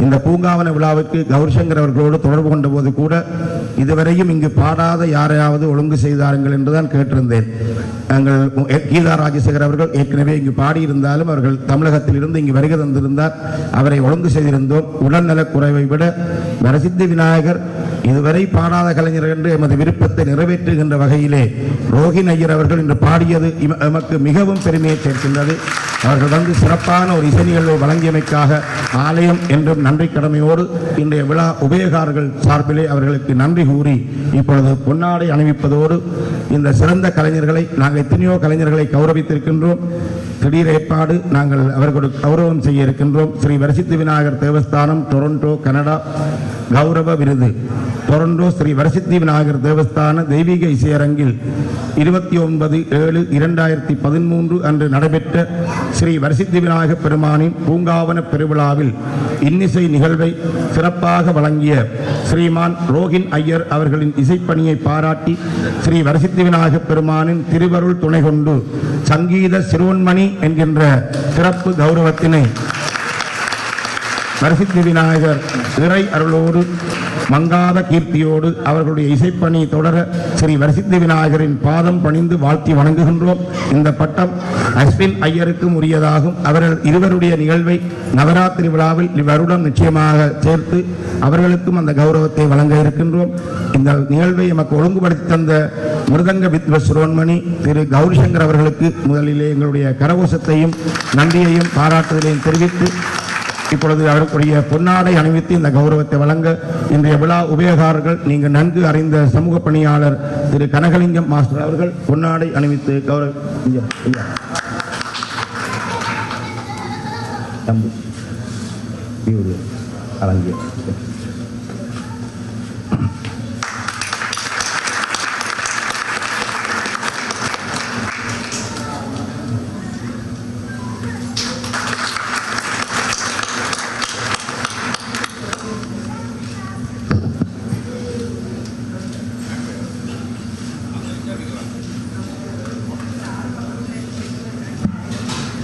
C: இந்த பூங்காவன விழாவுக்கு கௌரிசங்கர் அவர்களோடு தொடர்பு கொண்ட போது கூட இதுவரையும் இங்கு பாடாத யாரையாவது ஒழுங்கு செய்தார்கள் என்றுதான் கேட்டிருந்தேன். நாங்கள் கீதா ராஜசேகர் அவர்கள் ஏற்கனவே இங்கு பாடியிருந்தாலும் அவர்கள் தமிழகத்தில் இருந்து இங்கு வருகை தந்திருந்தார். அவரை ஒழுங்கு செய்திருந்தோம். உடல்நலக் குறைவை விட வரசித்தி விநாயகர் இதுவரை பாடாத கலைஞர் என்று எமது விருப்பத்தை நிறைவேற்றுகின்ற வகையிலே ரோஹின் ஐயர் அவர்கள் இன்று பாடியது எமக்கு மிகவும் பெருமையை சேர்க்கின்றது. அவர்கள் வந்து சிறப்பான ஒரு இசை நிகழ்வை வழங்கியமைக்காக ஆலயம் என்றும் நன்றி கடமையோடு இன்றைய விழா உபயோகாரர்கள் சார்பிலே அவர்களுக்கு நன்றி நன்றி கூறி இப்பொழுது பொன்னாடை அணிவிப்பதோடு இந்த சிறந்த கலைஞர்களை நாங்கள் எத்தனையோ கலைஞர்களை கௌரவித்திருக்கின்றோம். திடீர் ஏற்பாடு நாங்கள் அவர்களுக்கு கௌரவம் செய்ய இருக்கின்றோம். ஸ்ரீ வரசித்தி விநாயகர் தேவஸ்தானம் டொரண்டோ கனடா கௌரவ விருது. டொரண்டோ ஸ்ரீ வரசித்தி விநாயகர் தேவஸ்தான தெய்வீக இசையரங்கில் 29/7/2013 அன்று நடைபெற்ற ஸ்ரீ வரசித்தி விநாயகர் பெருமானின் பூங்காவன பெருவிழாவில் இன்னிசை நிகழ்வை சிறப்பாக வழங்கிய ஸ்ரீமான் ரோஹின் ஐயர் அவர்களின் இசைப்பணியை பாராட்டி ஸ்ரீ வரசித்தி விநாயகர் பெருமானின் திருவருள் துணை கொண்டு சங்கீத சிரோன்மணி என்கின்ற சிறப்பு கௌரவத்தினை வரசித்தி விநாயகர் இறை அருளோடு மங்காத கீர்த்தியோடு அவர்களுடைய இசைப்பணி தொடர ஸ்ரீ வரசித்தி விநாயகரின் பாதம் பணிந்து வாழ்த்தி வணங்குகின்றோம். இந்த பட்டம் அஸ்வின் ஐயருக்கும் உரியதாகும். அவர்கள் இருவருடைய நிகழ்வை நவராத்திரி விழாவில் இவ்வருடம் நிச்சயமாக சேர்த்து அவர்களுக்கும் அந்த கௌரவத்தை வழங்க இருக்கின்றோம். இந்த நிகழ்வை நமக்கு ஒழுங்குபடுத்தி தந்த மிருதங்க வித்வ சிரோன்மணி திரு கௌரிசங்கர் அவர்களுக்கு முதலிலே எங்களுடைய கரகோஷத்தையும் நன்றியையும் பாராட்டுதலையும் தெரிவித்து இப்பொழுது அவருடைய பொன்னாடை அணிவித்து இந்த கௌரவத்தை வழங்க இன்றைய விழா உபயோகாரர்கள் நீங்கள் நன்கு அறிந்த சமூக பணியாளர் திரு கனகலிங்கம் மாஸ்டர் அவர்கள் பொன்னாடை அணிவித்து கௌரவ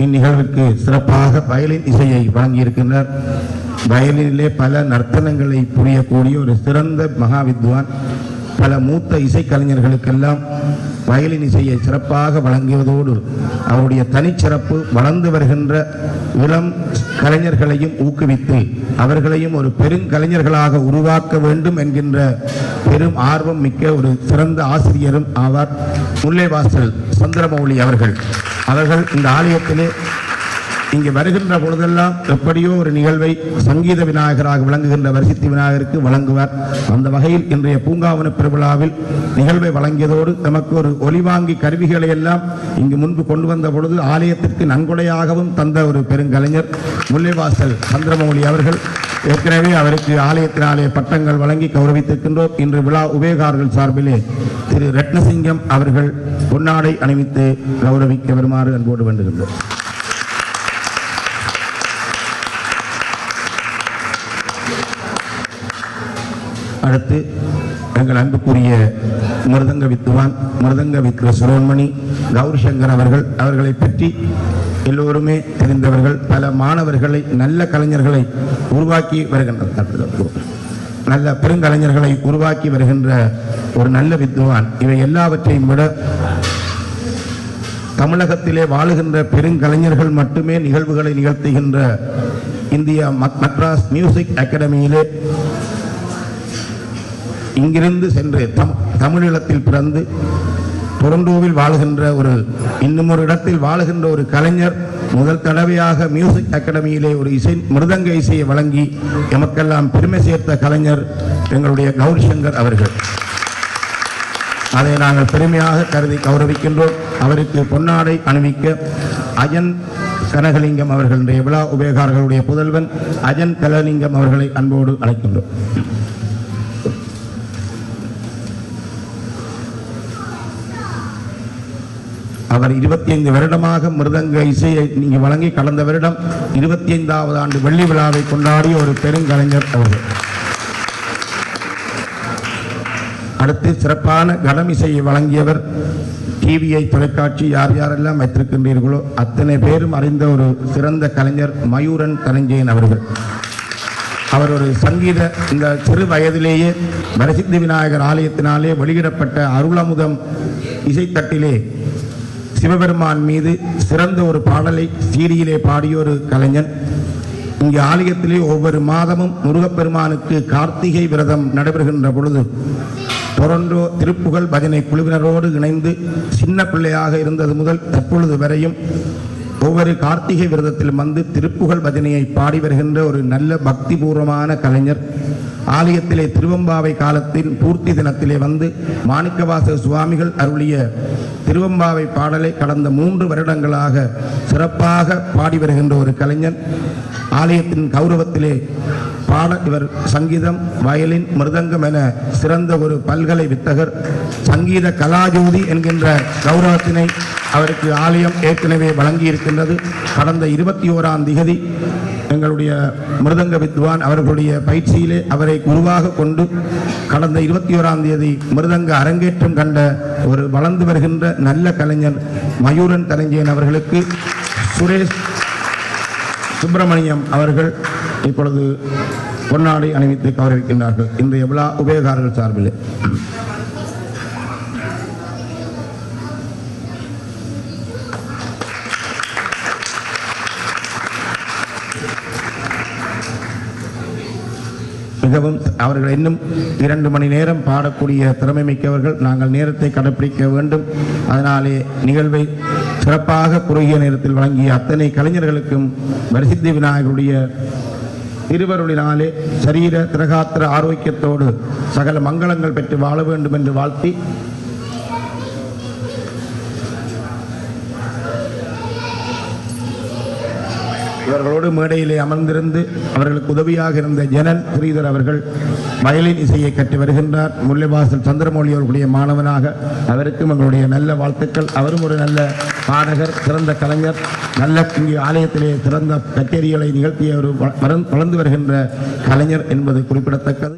C: இந்நிகழ்வுக்கு சிறப்பாக வயலின் இசையை வழங்கியிருக்கின்றார். வயலினிலே பல நர்த்தனங்களை புரியக்கூடிய ஒரு சிறந்த மகா வித்வான். பல மூத்த இசைக்கலைஞர்களுக்கெல்லாம் வயலின் இசையை சிறப்பாக வழங்குவதோடு அவருடைய தனிச்சிறப்பு வளர்ந்து வருகின்ற இளம் கலைஞர்களையும் ஊக்குவித்து அவர்களையும் ஒரு பெருங்கலைஞர்களாக உருவாக்க வேண்டும் என்கின்ற பெரும் ஆர்வம் மிக்க ஒரு சிறந்த ஆசிரியரும் ஆவார். முல்லைவாசல் சந்திரமௌலி அவர்கள் இந்த ஆலயத்திலே இங்கு வருகின்ற பொழுதெல்லாம் எப்படியோ ஒரு நிகழ்வை சங்கீத விநாயகராக விளங்குகின்ற வரசித்தி விநாயகருக்கு வழங்குவார். அந்த வகையில் இன்றைய பூங்காவன பெருவிழாவில் நிகழ்வை வழங்கியதோடு நமக்கு ஒரு ஒலிவாங்கி கருவிகளை எல்லாம் இங்கு முன்பு கொண்டு வந்த பொழுது ஆலயத்திற்கு நன்கொடையாகவும் தந்த ஒரு பெருங்கலைஞர் முல்லைவாசல் சந்திரமௌலி அவர்கள். ஏற்கனவே அவருக்கு ஆலயத்தினாலே பட்டங்கள் வழங்கி கௌரவித்திருக்கின்றோம். இன்று விழா உபயோகாரர்கள் சார்பிலே திரு ரத்னசிங்கம் அவர்கள் பொன்னாடை அணிவித்து கௌரவிக்க வருமாறு அன்போடு வேண்டுகின்றோம். அடுத்து எங்கள் அன்புக்குரிய மிருதங்க வித்வான் மிருதங்க வித்வ சிரோன்மணி கௌரிசங்கர் அவர்களை பற்றி எல்லோருமே தெரிந்தவர்கள். பல மாணவர்களை நல்ல கலைஞர்களை உருவாக்கி வருகின்ற நல்ல பெருங்கலைஞர்களை உருவாக்கி வருகின்ற ஒரு நல்ல வித்வான். இவை எல்லாவற்றையும் விட தமிழகத்திலே வாழுகின்ற பெருங்கலைஞர்கள் மட்டுமே நிகழ்வுகளை நிகழ்த்துகின்ற இந்திய மெட்ராஸ் மியூசிக் அகாடமியிலே இங்கிருந்து சென்று தமிழீழத்தில் பிறந்து டொரண்டோவில் வாழுகின்ற இன்னும் ஒரு இடத்தில் வாழுகின்ற ஒரு கலைஞர் முதல் தடவையாக மியூசிக் அகாடமியிலே ஒரு மிருதங்க இசையை வழங்கி எமக்கெல்லாம் பெருமை சேர்த்த கலைஞர் எங்களுடைய கௌரிசங்கர் அவர்கள். அதை நாங்கள் பெருமையாக கருதி கௌரவிக்கின்றோம். அவருக்கு பொன்னாடை அணிவிக்க அஜன் கனகலிங்கம் அவர்களுடைய விழா உபயோகாரர்களுடைய புதல்வன் அஜன் கனகலிங்கம் அவர்களை அன்போடு அழைக்கின்றோம். அவர் 25 வருடமாக மிருதங்க இசையை நீங்க வழங்கி கடந்த வருடம் 25வது ஆண்டு வெள்ளி விழாவை கொண்டாடிய ஒரு பெருங்கலைஞர் அவர்கள். அடுத்து சிறப்பான கடம் இசையை வழங்கியவர் டிவிஐ தொலைக்காட்சி யார் யாரெல்லாம் வைத்திருக்கின்றீர்களோ அத்தனை பேரும் அறிந்த ஒரு சிறந்த கலைஞர் மயூரன் தனஞ்சயன் அவர்கள். அவர் ஒரு சங்கீத இந்த சிறு வயதிலேயே வரசித்தி விநாயகர் ஆலயத்தினாலே வெளியிடப்பட்ட அருளமுதம் இசைத்தட்டிலே சிவபெருமான் மீது சிறந்த ஒரு பாடலை சீடியிலே பாடிய ஒரு கலைஞன். இங்கு ஆலயத்திலே ஒவ்வொரு மாதமும் முருகப்பெருமானுக்கு கார்த்திகை விரதம் நடைபெறுகின்ற பொழுது டொரண்டோ திருப்புகழ் பஜனை குழுவினரோடு இணைந்து சின்ன பிள்ளையாக இருந்தது முதல் தற்பொழுது வரையும் ஒவ்வொரு கார்த்திகை விரதத்திலும் வந்து திருப்புகழ் பஜனையை பாடி வருகின்ற ஒரு நல்ல பக்திபூர்வமான கலைஞர். ஆலயத்திலே திருவம்பாவை காலத்தின் பூர்த்தி தினத்திலே வந்து மாணிக்கவாசக சுவாமிகள் அருளிய திருவம்பாவை பாடலை கடந்த 3 வருடங்களாக சிறப்பாக பாடி வருகின்ற ஒரு கலைஞர். ஆலயத்தின் கௌரவத்திலே பாட இவர் சங்கீதம், வயலின், மிருதங்கம் என சிறந்த ஒரு பல்கலை வித்தகர். சங்கீத கலாஜோதி என்கின்ற கௌரவத்தினை அவருக்கு ஆலயம் ஏற்கனவே வழங்கியிருக்கின்றது. கடந்த 21ஆம் திகதி எங்களுடைய மிருதங்க வித்வான் அவர்களுடைய பயிற்சியிலே அவரை குருவாக கொண்டு கடந்த 21ஆம் தேதி மிருதங்க அரங்கேற்றம் கண்ட ஒரு வளர்ந்து வருகின்ற நல்ல கலைஞர் மயூரன் தனஞ்சயன் அவர்களுக்கு சுரேஷ் சுப்பிரமணியம் அவர்கள் இப்பொழுது பொன்னாடை அணிவித்து கௌரவிக்கின்றார்கள். இன்றைய விழா உபயோகாரர்கள் சார்பில் மிகவும் அவர்கள் இன்னும் 2 மணி நேரம் பாடக்கூடிய திறமை மிக்கவர்கள். நாங்கள் நேரத்தை கடைப்பிடிக்க வேண்டும். அதனாலே நிகழ்வை சிறப்பாக குறுகிய நேரத்தில் வழங்கிய அத்தனை கலைஞர்களுக்கும் வரசித்தி விநாயகருடைய திருவருளினாலே சரீர திரகாத்திர ஆரோக்கியத்தோடு சகல மங்களங்கள் பெற்று வாழ வேண்டும் என்று வாழ்த்தி இவர்களோடு மேடையிலே அமர்ந்திருந்து அவர்களுக்கு உதவியாக இருந்த ஜனன் ஸ்ரீதர் அவர்கள் வயலின் இசையை கற்று வருகின்றார். முல்லைவாசல் சந்திரமௌலி அவர்களுடைய மாணவனாக அவருக்கும் எங்களுடைய நல்ல வாழ்த்துக்கள். அவரும் ஒரு நல்ல பாடகர், சிறந்த கலைஞர், நல்ல இங்கே ஆலயத்திலே சிறந்த கச்சேரிகளை நிகழ்த்திய ஒரு வளர்ந்து வருகின்ற கலைஞர் என்பது குறிப்பிடத்தக்கது.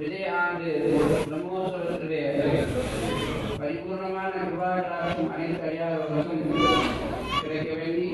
F: விஜய ஆண்டு பிரம்மோற்சவத்திலே பரிபூர்ணமான கிருபாகடாட்சம் அனைத்து அறியாதவர்களுக்கும் கிடைக்க வேண்டி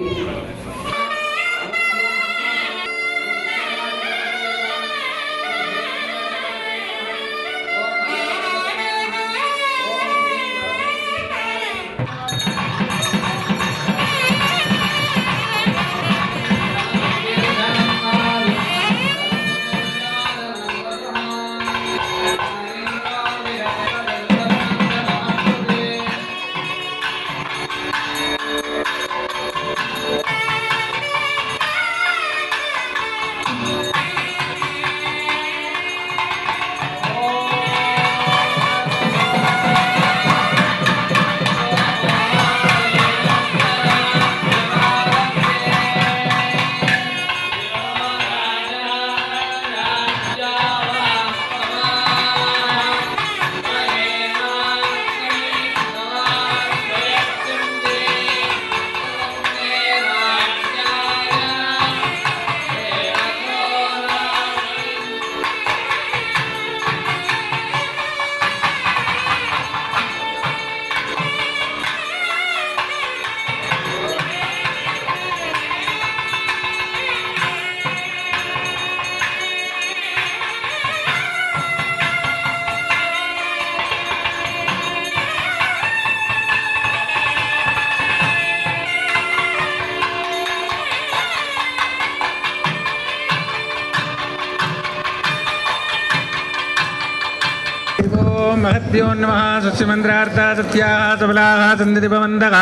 G: महद्यो नमः सस्यमन्त्रार्था सत्याः सबलाः सन्ति भवन्तः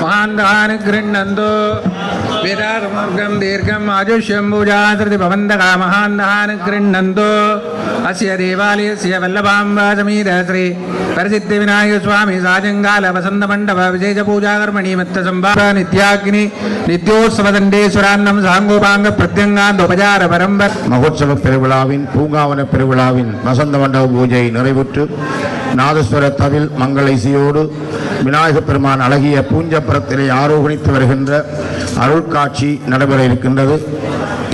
G: महान्तः गृह्णन्तु वेदासमार्गं दीर्घम् आयुष्यं पूजासृति भवन्तः महान्तः गृह्णन्तु अस्य देवालयस्य वल्लभाम्बा समीर श्री परसिद्धिविनायक स्वामी साजंगाल वसन्तमण्डप विशेषपूजाकर्मणि मत्तसंभार नित्याग्नि नित्योत्सवदण्डेश्वरान्नं साङ्गोपाङ्ग प्रत्यङ्गान्तोपचार परम्पर
C: மகோத்சவ பெருவிழாவின் பூங்காவன பெருவிழாவின் வசந்த மண்டப பூஜை நிறைவுற்று நாதஸ்வர தவில் மங்கள இசையோடு விநாயகப் பெருமான் அழகிய பூஞ்சப்பரத்திலே ஆரோகணித்து வருகின்ற அருள்காட்சி நடைபெற இருக்கின்றது.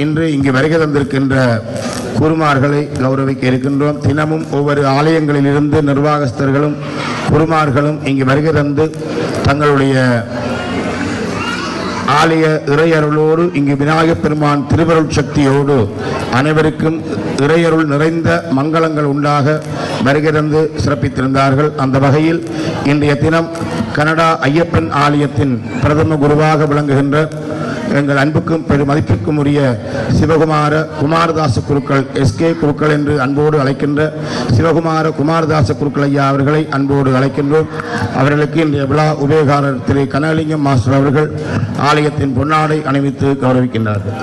C: இன்று இங்கு வருகை தந்திருக்கின்ற குருமார்களை கௌரவிக்க இருக்கின்றோம். தினமும் ஒவ்வொரு ஆலயங்களிலிருந்து நிர்வாகஸ்தர்களும் குருமார்களும் இங்கு வருகை தந்து தங்களுடைய ஆலய இறையருளோடு இங்கு விநாயகப் பெருமான் திருவருள் சக்தியோடு அனைவருக்கும் இறையருள் நிறைந்த மங்களங்கள் உண்டாக வருகை தந்து சிறப்பித்திருந்தார்கள். அந்த வகையில் இன்றைய தினம் கனடா ஐயப்பன் ஆலயத்தின் பிரதம குருவாக விளங்குகின்ற எங்கள் அன்புக்கும் பெரும் மதிப்பிற்கும் உரிய சிவகுமார குமாரதாச குருக்கள் எஸ்கே குருக்கள் என்று அன்போடு அழைக்கின்ற சிவகுமார குமாரதாச குருக்கள் ஐயா அவர்களை அன்போடு அழைக்கின்றோம். அவர்களுக்கு இன்றைய விழா உபயோகாரர் திரு கனலிங்கம் மாஸ்டர் அவர்கள் ஆலயத்தின் பொன்னாடை அணிவித்து கௌரவிக்கின்றார்கள்.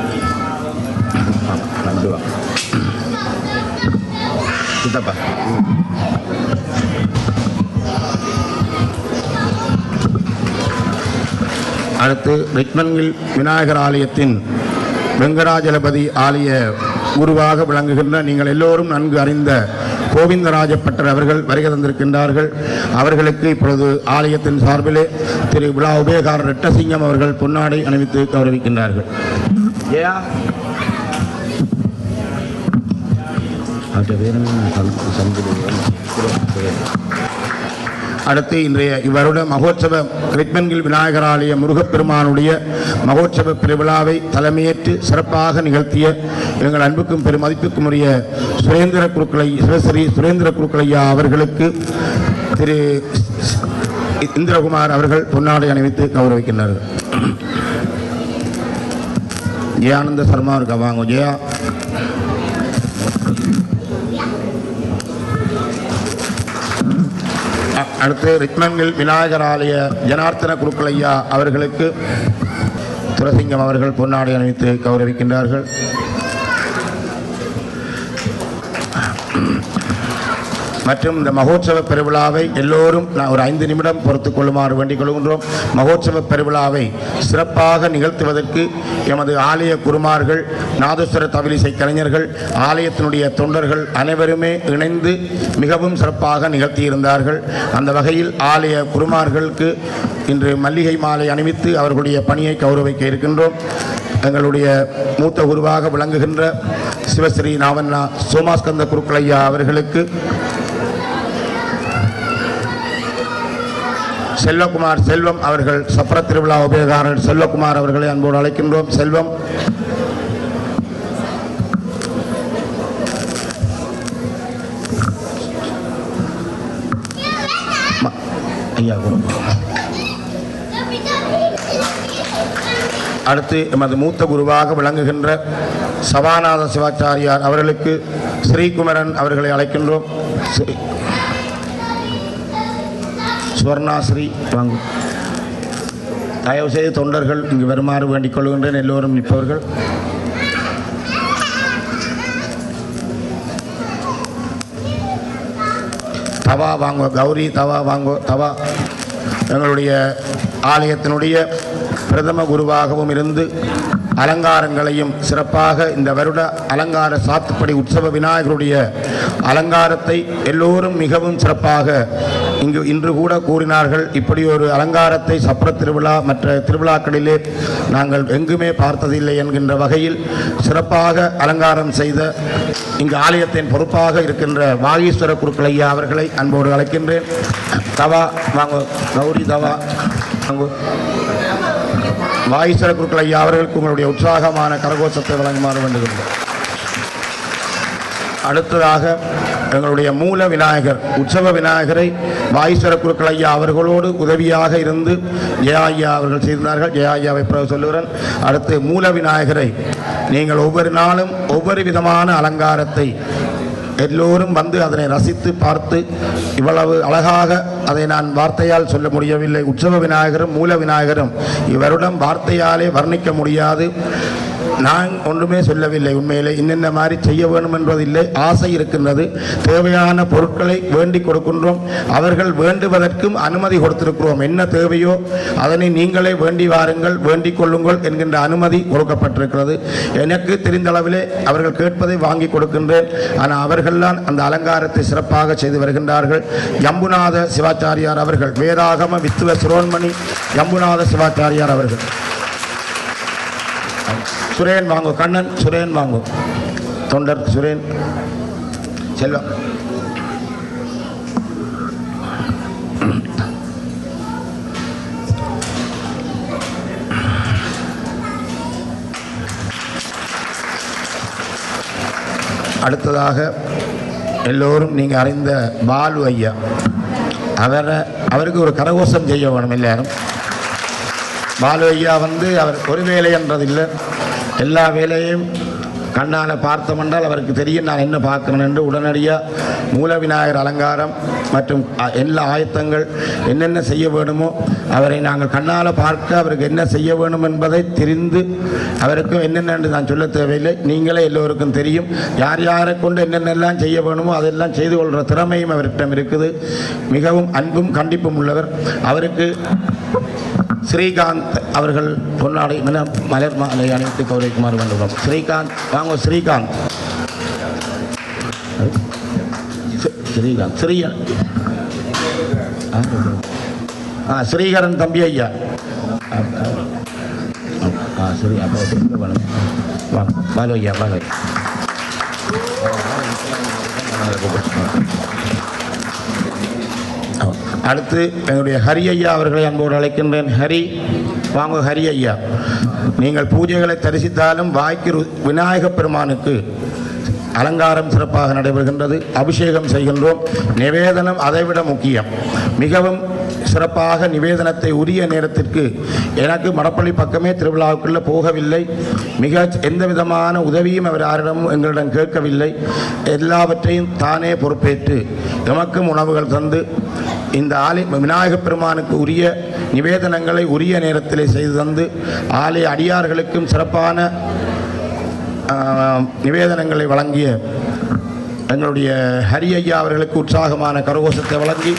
C: அடுத்து ரிச்மண்டில் விநாயகர் ஆலயத்தின் வெங்கடாஜலபதி ஆலய குருவாக விளங்குகின்ற நீங்கள் எல்லோரும் நன்கு அறிந்த கோவிந்தராஜப்பட்டர் அவர்கள் வருகை தந்திருக்கின்றார்கள். அவர்களுக்கு இப்பொழுது ஆலயத்தின் சார்பிலே திரு விழா உபயகாரர் ரெட்டசிங்கம் அவர்கள் பொன்னாடை அணிவித்து கௌரவிக்கின்றார்கள். அடுத்து இன்றைய இவ்வருட மகோத்சவ ரிச்மண்டில் விநாயகர் ஆலய முருகப்பெருமானுடைய மகோத்சவ பெருவிழாவை தலைமையேற்று சிறப்பாக நிகழ்த்திய எங்கள் அன்புக்கும் பெரும் மதிப்புக்கும் உரிய சுரேந்திர குருக்களை சிவஸ்ரீ சுரேந்திர குருக்களையா அவர்களுக்கு திரு இந்திரகுமார் அவர்கள் பொன்னாடை அணிவித்து கௌரவிக்கின்றார்கள். ஜெயானந்த சர்மா இருக்கா, வாங்க ஜெயா. அடுத்து ரிச்மண்டில் விநாயகர் ஆலய ஜனார்த்தன குருக்களையா அவர்களுக்கு துரசிங்கம் அவர்கள் பொன்னாடை அணிவித்து கௌரவிக்கின்றார்கள். மற்றும் இந்த மகோத்சவ பெருவிழாவை எல்லோரும் ஒரு 5 நிமிடம் பொறுத்துக் கொள்ளுமாறு வேண்டிக் கொள்கின்றோம். மகோத்சவ பெருவிழாவை சிறப்பாக நிகழ்த்துவதற்கு எமது ஆலய குருமார்கள், நாதஸ்வர தவிலிசை கலைஞர்கள், ஆலயத்தினுடைய தொண்டர்கள் அனைவருமே இணைந்து மிகவும் சிறப்பாக நிகழ்த்தியிருந்தார்கள். அந்த வகையில் ஆலய குருமார்களுக்கு இன்று மல்லிகை மாலை அணிவித்து அவர்களுடைய பணியை கௌரவிக்க இருக்கின்றோம். எங்களுடைய மூத்த குருவாக விளங்குகின்ற சிவஸ்ரீ நாவண்ணா சோமாஸ்கந்த குருக்களையா அவர்களுக்கு செல்வகுமார் செல்வம் அவர்கள் சப்பர திருவிழா உபயோகாரர் செல்வகுமார் அவர்களை அன்போடு அழைக்கின்றோம். செல்வம். ஐயா. அடுத்து எமது மூத்த குருவாக விளங்குகின்ற சபாநாத சிவாச்சாரியார் அவர்களுக்கு ஸ்ரீகுமரன் அவர்களை அழைக்கின்றோம். சுவர்ணாஸ்ரீ வாங்க. தயவு செய்து தொண்டர்கள் இங்கு வருமாறு வேண்டிக் கொள்கின்றேன். எல்லோரும் நிற்பவர்கள். தவா வாங்கோ. கௌரி தவா வாங்கோ. தவா எங்களுடைய ஆலயத்தினுடைய பிரதம குருவாகவும் இருந்து அலங்காரங்களையும் சிறப்பாக இந்த வருட அலங்கார சாத்துப்படி உற்சவ விநாயகருடைய அலங்காரத்தை எல்லோரும் மிகவும் சிறப்பாக இன்று கூட கூறினார்கள். இப்படி ஒரு அலங்காரத்தை சப்பர திருவிழா மற்ற திருவிழாக்களிலே நாங்கள் எங்குமே பார்த்ததில்லை என்கின்ற வகையில் சிறப்பாக அலங்காரம் செய்த இங்கு ஆலயத்தின் பொறுப்பாக இருக்கின்ற வாகீஸ்வர குருக்கள் ஐயா அவர்களை அன்போடு அழைக்கின்றேன். தவா வாங்க. கௌரி தவா வாங்க. வாகீஸ்வர குருக்கள் ஐயா அவர்களுக்கு உங்களுடைய உற்சாகமான கரகோஷத்தை வழங்குமாறு வேண்டுகின்றோம். அடுத்ததாக எங்களுடைய மூல விநாயகர் உற்சவ விநாயகரை வாகீஸ்வர குருக்கள் ஐயா அவர்களோடு உதவியாக இருந்து ஜெயா ஐயா அவர்கள் செய்தார்கள். ஜெயா ஐயாவை பிறகு சொல்லுகிறேன். அடுத்து மூல விநாயகரை நீங்கள் ஒவ்வொரு நாளும் ஒவ்வொரு விதமான அலங்காரத்தை எல்லோரும் வந்து அதனை ரசித்து பார்த்து இவ்வளவு அழகாக அதை நான் வார்த்தையால் சொல்ல முடியவில்லை. உற்சவ விநாயகரும் மூல விநாயகரும் இவருடன் வார்த்தையாலே வர்ணிக்க முடியாது. நான் ஒன்றுமே சொல்லவில்லை. உண்மையிலே இன்னென்ன மாதிரி செய்ய வேண்டும் என்பதில்லை. ஆசை இருக்கின்றது. தேவையான பொருட்களை வேண்டிக் கொடுக்கின்றோம். அவர்கள் வேண்டுவதற்கும் அனுமதி கொடுத்திருக்கிறோம். என்ன தேவையோ அதனை நீங்களே வேண்டி வாருங்கள், வேண்டிக் கொள்ளுங்கள் என்கின்ற அனுமதி கொடுக்கப்பட்டிருக்கிறது. எனக்கு தெரிந்தளவிலே அவர்கள் கேட்பதை வாங்கி கொடுக்கின்றேன். ஆனால் அவர்கள்தான் அந்த அலங்காரத்தை சிறப்பாக செய்து வருகின்றார்கள். ஜம்புநாத சிவாச்சாரியார் அவர்கள், வேதாகம வித்துவ சிரோன்மணி ஜம்புநாத சிவாச்சாரியார் அவர்கள். சுரேன் வாங்கோ. கண்ணன் சுரேன் வாங்கோ. தொண்டர் சுரேன். செல்வம். அடுத்ததாக எல்லோரும் நீங்கள் அறிந்த பாலு ஐயா அவருக்கு ஒரு கரகோஷம் செய்ய வேணும் எல்லாரும். பாலு ஐயா அவர் ஒரு வேலை என்றதில்லை, எல்லா வேலையும் கண்ணால் பார்த்தோமென்றால் அவருக்கு தெரியும் நான் என்ன பார்க்குறேன் என்று உடனடியாக மூல விநாயகர் அலங்காரம் மற்றும் எல்லா ஆயத்தங்கள் என்னென்ன செய்ய வேணுமோ அவரை நாங்கள் கண்ணால் பார்க்க அவருக்கு என்ன செய்ய வேணும் என்பதை தெரிந்து அவருக்கு என்னென்ன என்று நான் சொல்ல தேவையில்லை. நீங்களே எல்லோருக்கும் தெரியும். யார் யாரை கொண்டு என்னென்னலாம் செய்ய வேணுமோ அதெல்லாம் செய்து கொள்கிற திறமையும் அவர்கிட்ட இருக்குது. மிகவும் அன்பும் கண்டிப்பும் உள்ளவர். அவருக்கு ஸ்ரீகாந்த் அவர்கள் பொன்னாடை மலர் மாலை அணிவித்து கௌரவிக்குமாறு வேண்டுகிறோம். ஸ்ரீகாந்த் வாங்க. ஸ்ரீகாந்த் ஸ்ரீகரன் தம்பி ஐயா. சரி அப்போ பாலு ஐயா. பாலு அடுத்து எங்களுடைய ஹரி ஐயா அவர்களை அன்போடு அழைக்கின்றேன். ஹரி வாங்க. ஹரி ஐயா, நீங்கள் பூஜைகளை தரிசித்தாலும் வாய்க்கு விநாயகப் பெருமானுக்கு அலங்காரம் சிறப்பாக நடைபெறுகின்றது. அபிஷேகம் செய்கின்றோம். நிவேதனம் அதைவிட முக்கியம். மிகவும் சிறப்பாக நிவேதனத்தை உரிய நேரத்திற்கு எனக்கு மடப்பள்ளி பக்கமே திருவிழாவுக்குள்ளே போகவில்லை. மிக எந்த விதமான உதவியும் அவர் யாரிடமும் எங்களிடம் கேட்கவில்லை. எல்லாவற்றையும் தானே பொறுப்பேற்று எமக்கும் உணவுகள் தந்து இந்த விநாயகப் பெருமானுக்கு உரிய நிவேதனங்களை உரிய நேரத்திலே செய்து தந்து ஆலய அடியார்களுக்கும் சிறப்பான நிவேதனங்களை வழங்கிய எங்களுடைய ஹரி ஐயா அவர்களுக்கு உற்சாகமான கரகோஷத்தை வழங்கி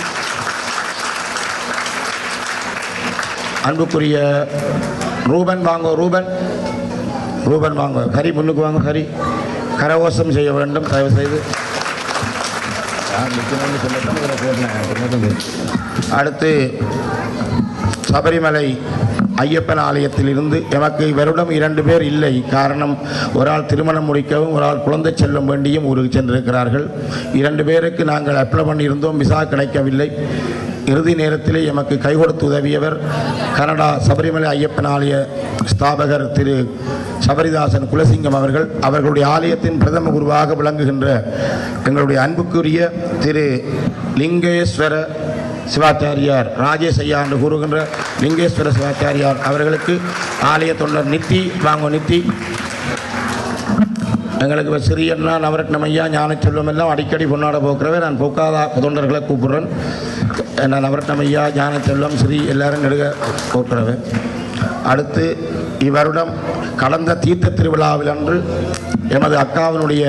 C: அன்புக்குரிய ரூபன் வாங்கோ. ரூபன் வாங்கோ. ஹரி முன்னுக்கு வாங்க. ஹரி கரகோஷம் செய்ய வேண்டும் தயவு செய்து. அடுத்து சபரிமலை ஐயப்பன் ஆலயத்தில் இருந்து எமக்கு இவரிடம் 2 பேர் இல்லை. காரணம், ஒரு ஆள் திருமணம் முடிக்கவும் ஒரு ஆள் குழந்தை செல்லும் வேண்டியும் ஊருக்கு சென்றிருக்கிறார்கள். 2 பேருக்கு நாங்கள் அப்ளை பண்ணியிருந்தோம், விசா கிடைக்கவில்லை. இறுதி நேரத்திலே எமக்கு கை கொடுத்து உதவியவர் கனடா சபரிமலை ஐயப்பன் ஆலய ஸ்தாபகர் திரு சபரிதாசன் குலசிங்கம் அவர்கள். அவர்களுடைய ஆலயத்தின் பிரதம குருவாக விளங்குகின்ற எங்களுடைய அன்புக்குரிய திரு லிங்கேஸ்வர சிவாச்சாரியார் ராஜேஷ் ஐயா என்று கூறுகின்ற லிங்கேஸ்வர சிவாச்சாரியார் அவர்களுக்கு ஆலய தொண்டர் நித்தி வாங்க நித்தி எங்களுக்கு சிறியண்ணா நவரத்னம் ஐயா ஞான செல்வம் எல்லாம் அடிக்கடி பொன்னாட போக்குறவே நான் போக்காத தொண்டர்களை கூப்பிடுறேன். நான் நவரத்னம் ஐயா ஞான செல்வம் ஸ்ரீ எல்லாரும் நெடுக போக்குறவே. அடுத்து இவருடம் கடந்த தீர்த்த திருவிழாவில் அன்று எமது அக்காவினுடைய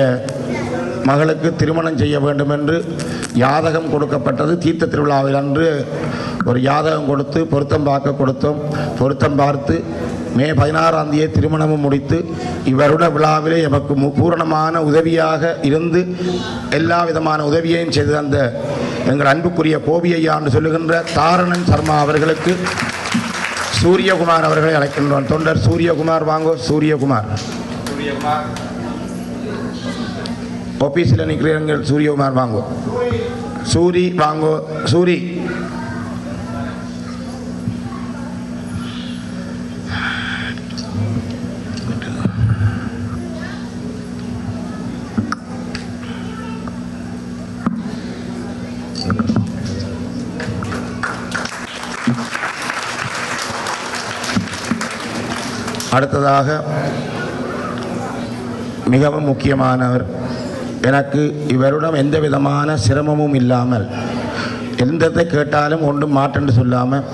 C: மகளுக்கு திருமணம் செய்ய வேண்டும் என்று யாதகம் கொடுக்கப்பட்டது. தீர்த்த திருவிழாவில் அன்று ஒரு யாதகம் கொடுத்து பொருத்தம் பார்க்க கொடுத்தோம். பொருத்தம் பார்த்து மே 16ஆம் தேதி திருமணமும் முடித்து இவருட விழாவிலே எமக்கு பூரணமான உதவியாக இருந்து எல்லா விதமான உதவியையும் செய்து தந்த எங்கள் அன்புக்குரிய கோபியையா என்று சொல்லுகின்ற தாரணன் சர்மா அவர்களுக்கு சூரியகுமார் அவர்களை அழைக்கின்றோம். தொண்டர் சூரியகுமார் வாங்கோ. சூரியகுமார் ஆபீஸில் நிற்கிறீர்கள். சூரியகுமார் வாங்கோ. சூரி வாங்கோ. சூரி அடுத்ததாக மிகவும் முக்கியமானவர், எனக்கு இவரிடம் எந்த விதமான சிரமமும் இல்லாமல் எந்தத்தை கேட்டாலும் ஒன்றும் மாற்றென்று சொல்லாமல்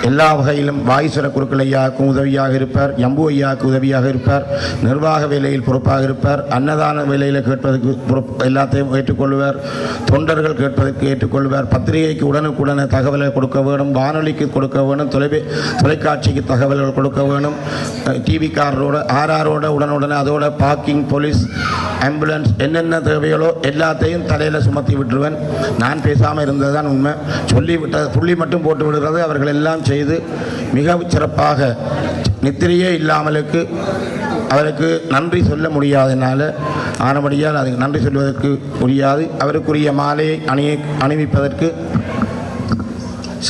C: எல்லா வகையிலும் வாயுஸ்வர குருக்கள் ஐயாவுக்கும் உதவியாக இருப்பார், எம்பு ஐயாவுக்கு உதவியாக இருப்பார், நிர்வாக வேலையில் பொறுப்பாக இருப்பார், அன்னதான வேலையில் கேட்பதற்கு எல்லாத்தையும் ஏற்றுக்கொள்வார், தொண்டர்கள் கேட்பதற்கு ஏற்றுக்கொள்வார், பத்திரிகைக்கு உடனுக்குடனே தகவலை கொடுக்க வேணும், வானொலிக்கு கொடுக்க வேணும், தொலைக்காட்சிக்கு தகவல்கள் கொடுக்க வேணும், டிவிக்காரரோட ஆர்ஆரோட உடனுடனே அதோட பார்க்கிங் போலீஸ் ஆம்புலன்ஸ் என்னென்ன தேவைகளோ எல்லாத்தையும் தலையில் சுமத்தி விட்டுருவேன். நான் பேசாமல் இருந்தது தான் உண்மை. சொல்லிவிட்ட புள்ளி மட்டும் போட்டு விடுகிறது. அவர்கள் எல்லாம் செய்து மிக சிறப்பாக நித்திரையே இல்லாமலுக்கு அவருக்கு நன்றி சொல்ல முடியாதனால ஆனபடியால் அதுக்கு நன்றி சொல்வதற்கு முடியாது. அவருக்குரிய மாலையை அணிவிப்பதற்கு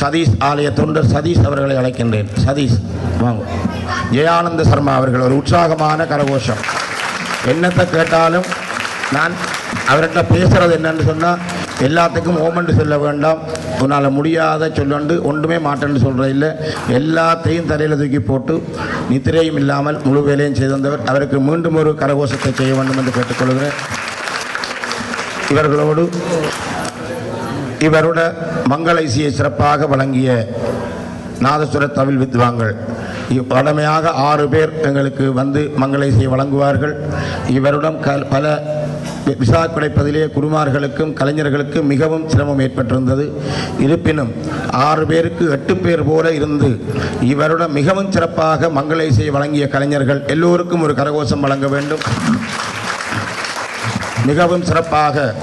C: சதீஷ் ஆலய தொண்டர் சதீஷ் அவர்களை அழைக்கின்றேன். சதீஷ் வாங்க. ஜெயானந்த சர்மா அவர்கள் ஒரு உற்சாகமான கரகோஷம். என்னத்தை கேட்டாலும் நான் அவர்கிட்ட பேசுகிறது என்னன்னு சொன்னால் எல்லாத்துக்கும் ஓமென்று சொல்ல வேண்டாம், உன்னால் முடியாத சொல்லண்டு ஒன்றுமே மாட்டேன்னு சொல்கிறது இல்லை, எல்லாத்தையும் தலையில் தூக்கி போட்டு நித்திரையும் இல்லாமல் முழு வேலையும் செய்து வந்தவர். அவருக்கு மீண்டும் ஒரு கரகோஷத்தை செய்ய வேண்டும் என்று கேட்டுக்கொள்கிறேன். இவர்களோடு இவருட மங்கள இசையை சிறப்பாக வழங்கிய நாதசுர தவில் வித்வான்கள் வழமையாக 6 பேர் எங்களுக்கு வந்து மங்கள இசையை வழங்குவார்கள். இவருடன் பல விசா கிடைப்பதிலே குருமார்களுக்கும் கலைஞர்களுக்கும் மிகவும் சிரமம் ஏற்பட்டிருந்தது. இருப்பினும் 6 பேருக்கு 8 பேர் போல இருந்து இவருடன் மிகவும் சிறப்பாக மங்கள இசையை வழங்கிய கலைஞர்கள் எல்லோருக்கும் ஒரு கரகோஷம் வழங்க வேண்டும். மிகவும் சிறப்பாக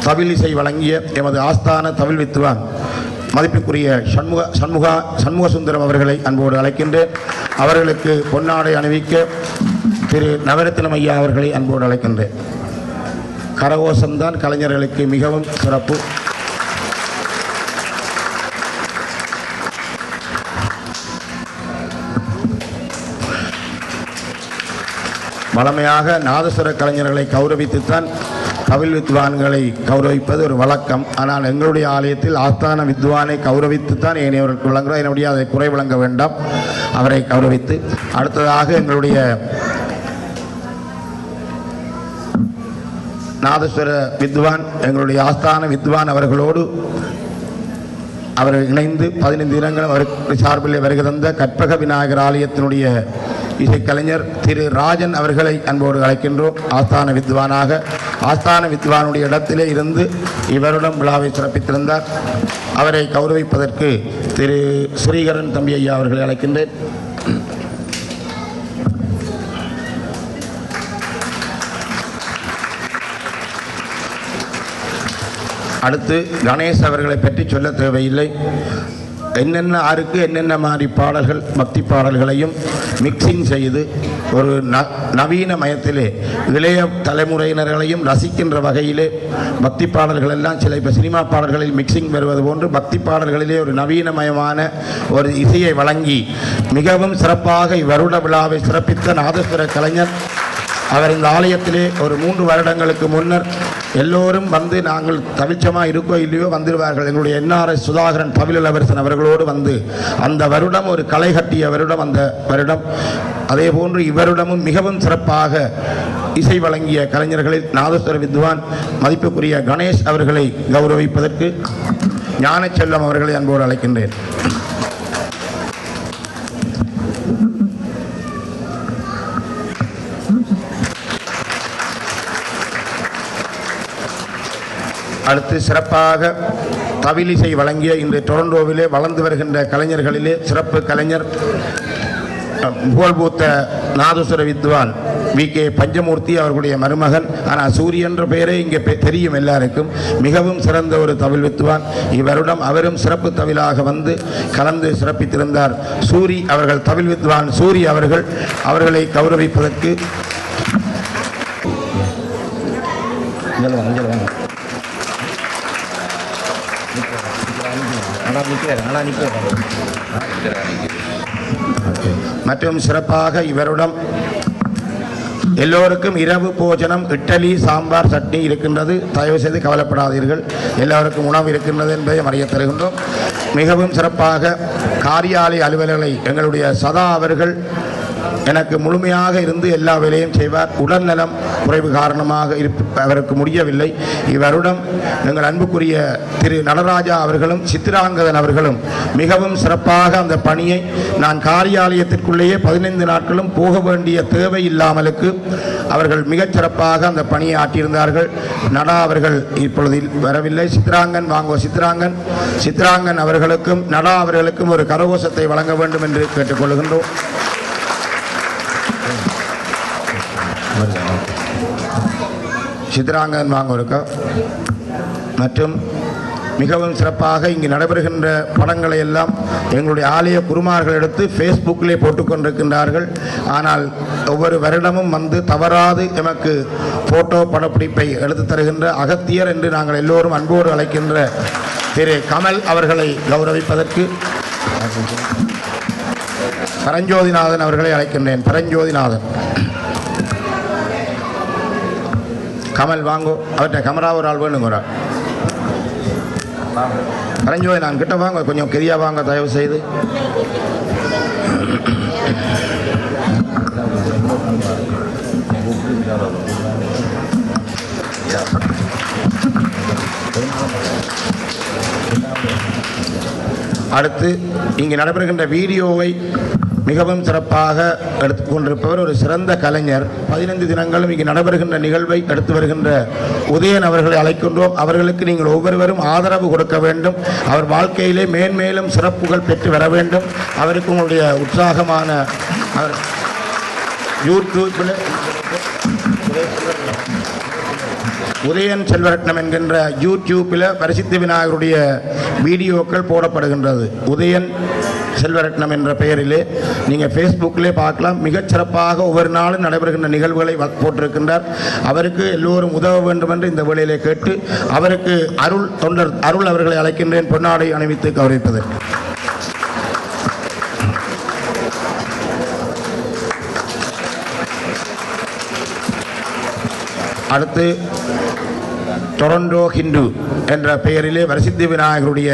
C: தவில் இசை வழங்கிய எமது ஆஸ்தான தவில் வித்வான் மதிப்புக்குரிய சண்முக சுந்தரம் அவர்களை அன்போடு அழைக்கின்றேன். அவர்களுக்கு பொன்னாடை அணிவிக்க திரு நவரத்னம் ஐயா அவர்களை அன்போடு அழைக்கின்றேன். கரகோஷம்தான் கலைஞர்களுக்கு மிகவும் சிறப்பு. வழமையாக நாதஸ்வர கலைஞர்களை கௌரவித்துத்தான் தவில் வித்வான்களை கௌரவிப்பது ஒரு வழக்கம். ஆனால் எங்களுடைய ஆலயத்தில் ஆஸ்தான வித்வானை கௌரவித்துத்தான் ஏனையவர்களுக்கு வழங்குகிறோம். என்னுடைய அதை குறை வழங்க வேண்டாம், அவரை கௌரவித்து. அடுத்ததாக எங்களுடைய நாதஸ்வர வித்வான் எங்களுடைய ஆஸ்தான வித்வான் அவர்களோடு அவர்கள் இணைந்து 15 தினங்கள் அவருக்கு சார்பில் வருகை தந்த கற்பக விநாயகர் ஆலயத்தினுடைய இசைக்கலைஞர் திரு ராஜன் அவர்களை அன்போடு அழைக்கின்றோம். ஆஸ்தான வித்வானாக ஆஸ்தான வித்வானுடைய இடத்திலே இருந்து இவருடன் விழாவை சிறப்பித்திருந்தார். அவரை கௌரவிப்பதற்கு திரு ஸ்ரீகரன் தம்பி ஐயா அவர்களை அழைக்கின்றேன். அடுத்து கணேஷ் அவர்களை பற்றி சொல்ல தேவையில்லை. என்னென்ன ஆருக்கு என்னென்ன மாதிரி பாடல்கள் பக்தி பாடல்களையும் மிக்சிங் செய்து ஒரு நவீன மயத்திலே இளைய தலைமுறையினர்களையும் ரசிக்கின்ற வகையிலே பக்தி பாடல்கள் எல்லாம் சில இப்போ சினிமா பாடல்களில் மிக்சிங் வருவது போன்று பக்தி பாடல்களிலே ஒரு நவீனமயமான ஒரு இசையை வழங்கி மிகவும் சிறப்பாக இவ்வருட விழாவை சிறப்பித்த நாதஸ்வர கலைஞர் அவர் இந்த ஆலயத்திலே ஒரு 3 வருடங்களுக்கு முன்னர் எல்லோரும் வந்து நாங்கள் தவிச்சமாக இருக்கோ இல்லையோ வந்துடுவார்கள். எங்களுடைய NRS சுதாகரன் தவிழரசன் அவர்களோடு வந்து அந்த வருடம் ஒரு களை கட்டிய வருடம் அந்த வருடம். அதே போன்று இவருடமும் மிகவும் சிறப்பாக இசை வழங்கிய கலைஞர்களில் நாதஸ்வர வித்வான் மதிப்புக்குரிய கணேஷ் அவர்களை கௌரவிப்பதற்கு ஞானச்செல்லம் அவர்களை அன்போடு அழைக்கின்றேன். அடுத்து சிறப்பாக தவிலிசை வழங்கிய இன்று டொரண்டோவிலே வளர்ந்து வருகின்ற கலைஞர்களிலே சிறப்பு கலைஞர் புகழ்பூத்த நாதஸ்வர வித்வான் VK பஞ்சமூர்த்தி அவர்களுடைய மருமகன். ஆனால் சூரி என்ற பெயரே இங்கே தெரியும் எல்லாருக்கும். மிகவும் சிறந்த ஒரு தவில் வித்வான். இவருடம் அவரும் சிறப்பு தவிலாக வந்து கலந்து சிறப்பித்திருந்தார். சூரி அவர்கள் தவில் வித்வான் சூரி அவர்களை கௌரவிப்பதற்கு மற்றும் சிறப்பாக இவருடன் எல்லோருக்கும் இரவு போஜனம் இட்லி சாம்பார் சட்னி இருக்கின்றது. தயவு செய்து கவலைப்படாதீர்கள், எல்லோருக்கும் உணவு இருக்கின்றது என்பதை அறிய தருகின்றோம். மிகவும் சிறப்பாக காரியாலய அலுவலர்களை எங்களுடைய சதா அவர்கள் எனக்கு முழுமையாக இருந்து எல்லா வேலையும் செய்வார். உடல்நலம் குறைவு காரணமாக அவருக்கு முடியவில்லை. இவருடன் எங்கள் அன்புக்குரிய திரு நடராஜா அவர்களும் சித்திராங்கதன் அவர்களும் மிகவும் சிறப்பாக அந்த பணியை நான் காரியாலயத்திற்குள்ளேயே 15 நாட்களும் போக வேண்டிய தேவை இல்லாமலுக்கு அவர்கள் மிகச்சிறப்பாக அந்த பணியை ஆற்றியிருந்தார்கள். நடா அவர்கள் இப்பொழுது வரவில்லை. சித்திராங்கன் அவர்களுக்கும் நடா அவர்களுக்கும் ஒரு கரகோஷத்தை வழங்க வேண்டும் என்று கேட்டுக்கொள்கின்றோம். சித்திராங்கன் வாங்க இருக்கா. மற்றும் மிகவும் சிறப்பாக இங்கு நடைபெறுகின்ற படங்களை எல்லாம் எங்களுடைய ஆலய குருமார்கள் எடுத்து ஃபேஸ்புக்கிலே போட்டுக்கொண்டிருக்கின்றார்கள். ஆனால் ஒவ்வொரு வருடமும் வந்து தவறாது எமக்கு போட்டோ படப்பிடிப்பை எடுத்து தருகின்ற அகத்தியர் என்று நாங்கள் எல்லோரும் அன்போடு அழைக்கின்ற திரு கமல் அவர்களை கௌரவிப்பதற்கு பரஞ்சோதிநாதன் அவர்களை அழைக்கின்றேன். பரஞ்சோதிநாதன் கமல் வாங்கோ. அவர்கிட்ட கமரா ஒரு ஆள் வேணுங்க. பரஞ்சோதி நான் கிட்ட வாங்க, கொஞ்சம் கெரியா வாங்க தயவு செய்து. அடுத்து இங்கு நடைபெறுகின்ற வீடியோவை மிகவும் சிறப்பாக எடுத்துக்கொண்டிருப்பவர் ஒரு சிறந்த கலைஞர். 15 தினங்களும் இங்கு நடைபெறுகின்ற நிகழ்வை எடுத்து வருகின்ற உதயன் அவர்களை அழைக்கின்றோம். அவர்களுக்கு நீங்கள் ஒவ்வொருவரும் ஆதரவு கொடுக்க வேண்டும். அவர் வாழ்க்கையிலே மேன்மேலும் சிறப்புகள் பெற்று வர வேண்டும். அவருக்கு உங்களுடைய உற்சாகமான அவர் யூடியூப்பில் உதயன் செல்வரட்னம் என்கின்ற யூடியூப்பில் பரிசுத்த விநாயகருடைய வீடியோக்கள் போடப்படுகின்றது. உதயன் செல்வரட்னம் என்ற பெயரிலே நீங்கள் ஃபேஸ்புக்கிலே பார்க்கலாம். மிகச்சிறப்பாக ஒவ்வொரு நாளும் நடைபெறுகின்ற நிகழ்வுகளை போட்டிருக்கின்றார். அவருக்கு எல்லோரும் உதவ வேண்டும் என்று இந்த வேளையிலே கேட்டு அவருக்கு அருள் அவர்களை அழைக்கின்றேன் பொன்னாடை அணிவித்து கௌரவிப்பதற்கு. அடுத்து டொரண்டோ ஹிந்து என்ற பெயரிலே வரசித்தி விநாயகருடைய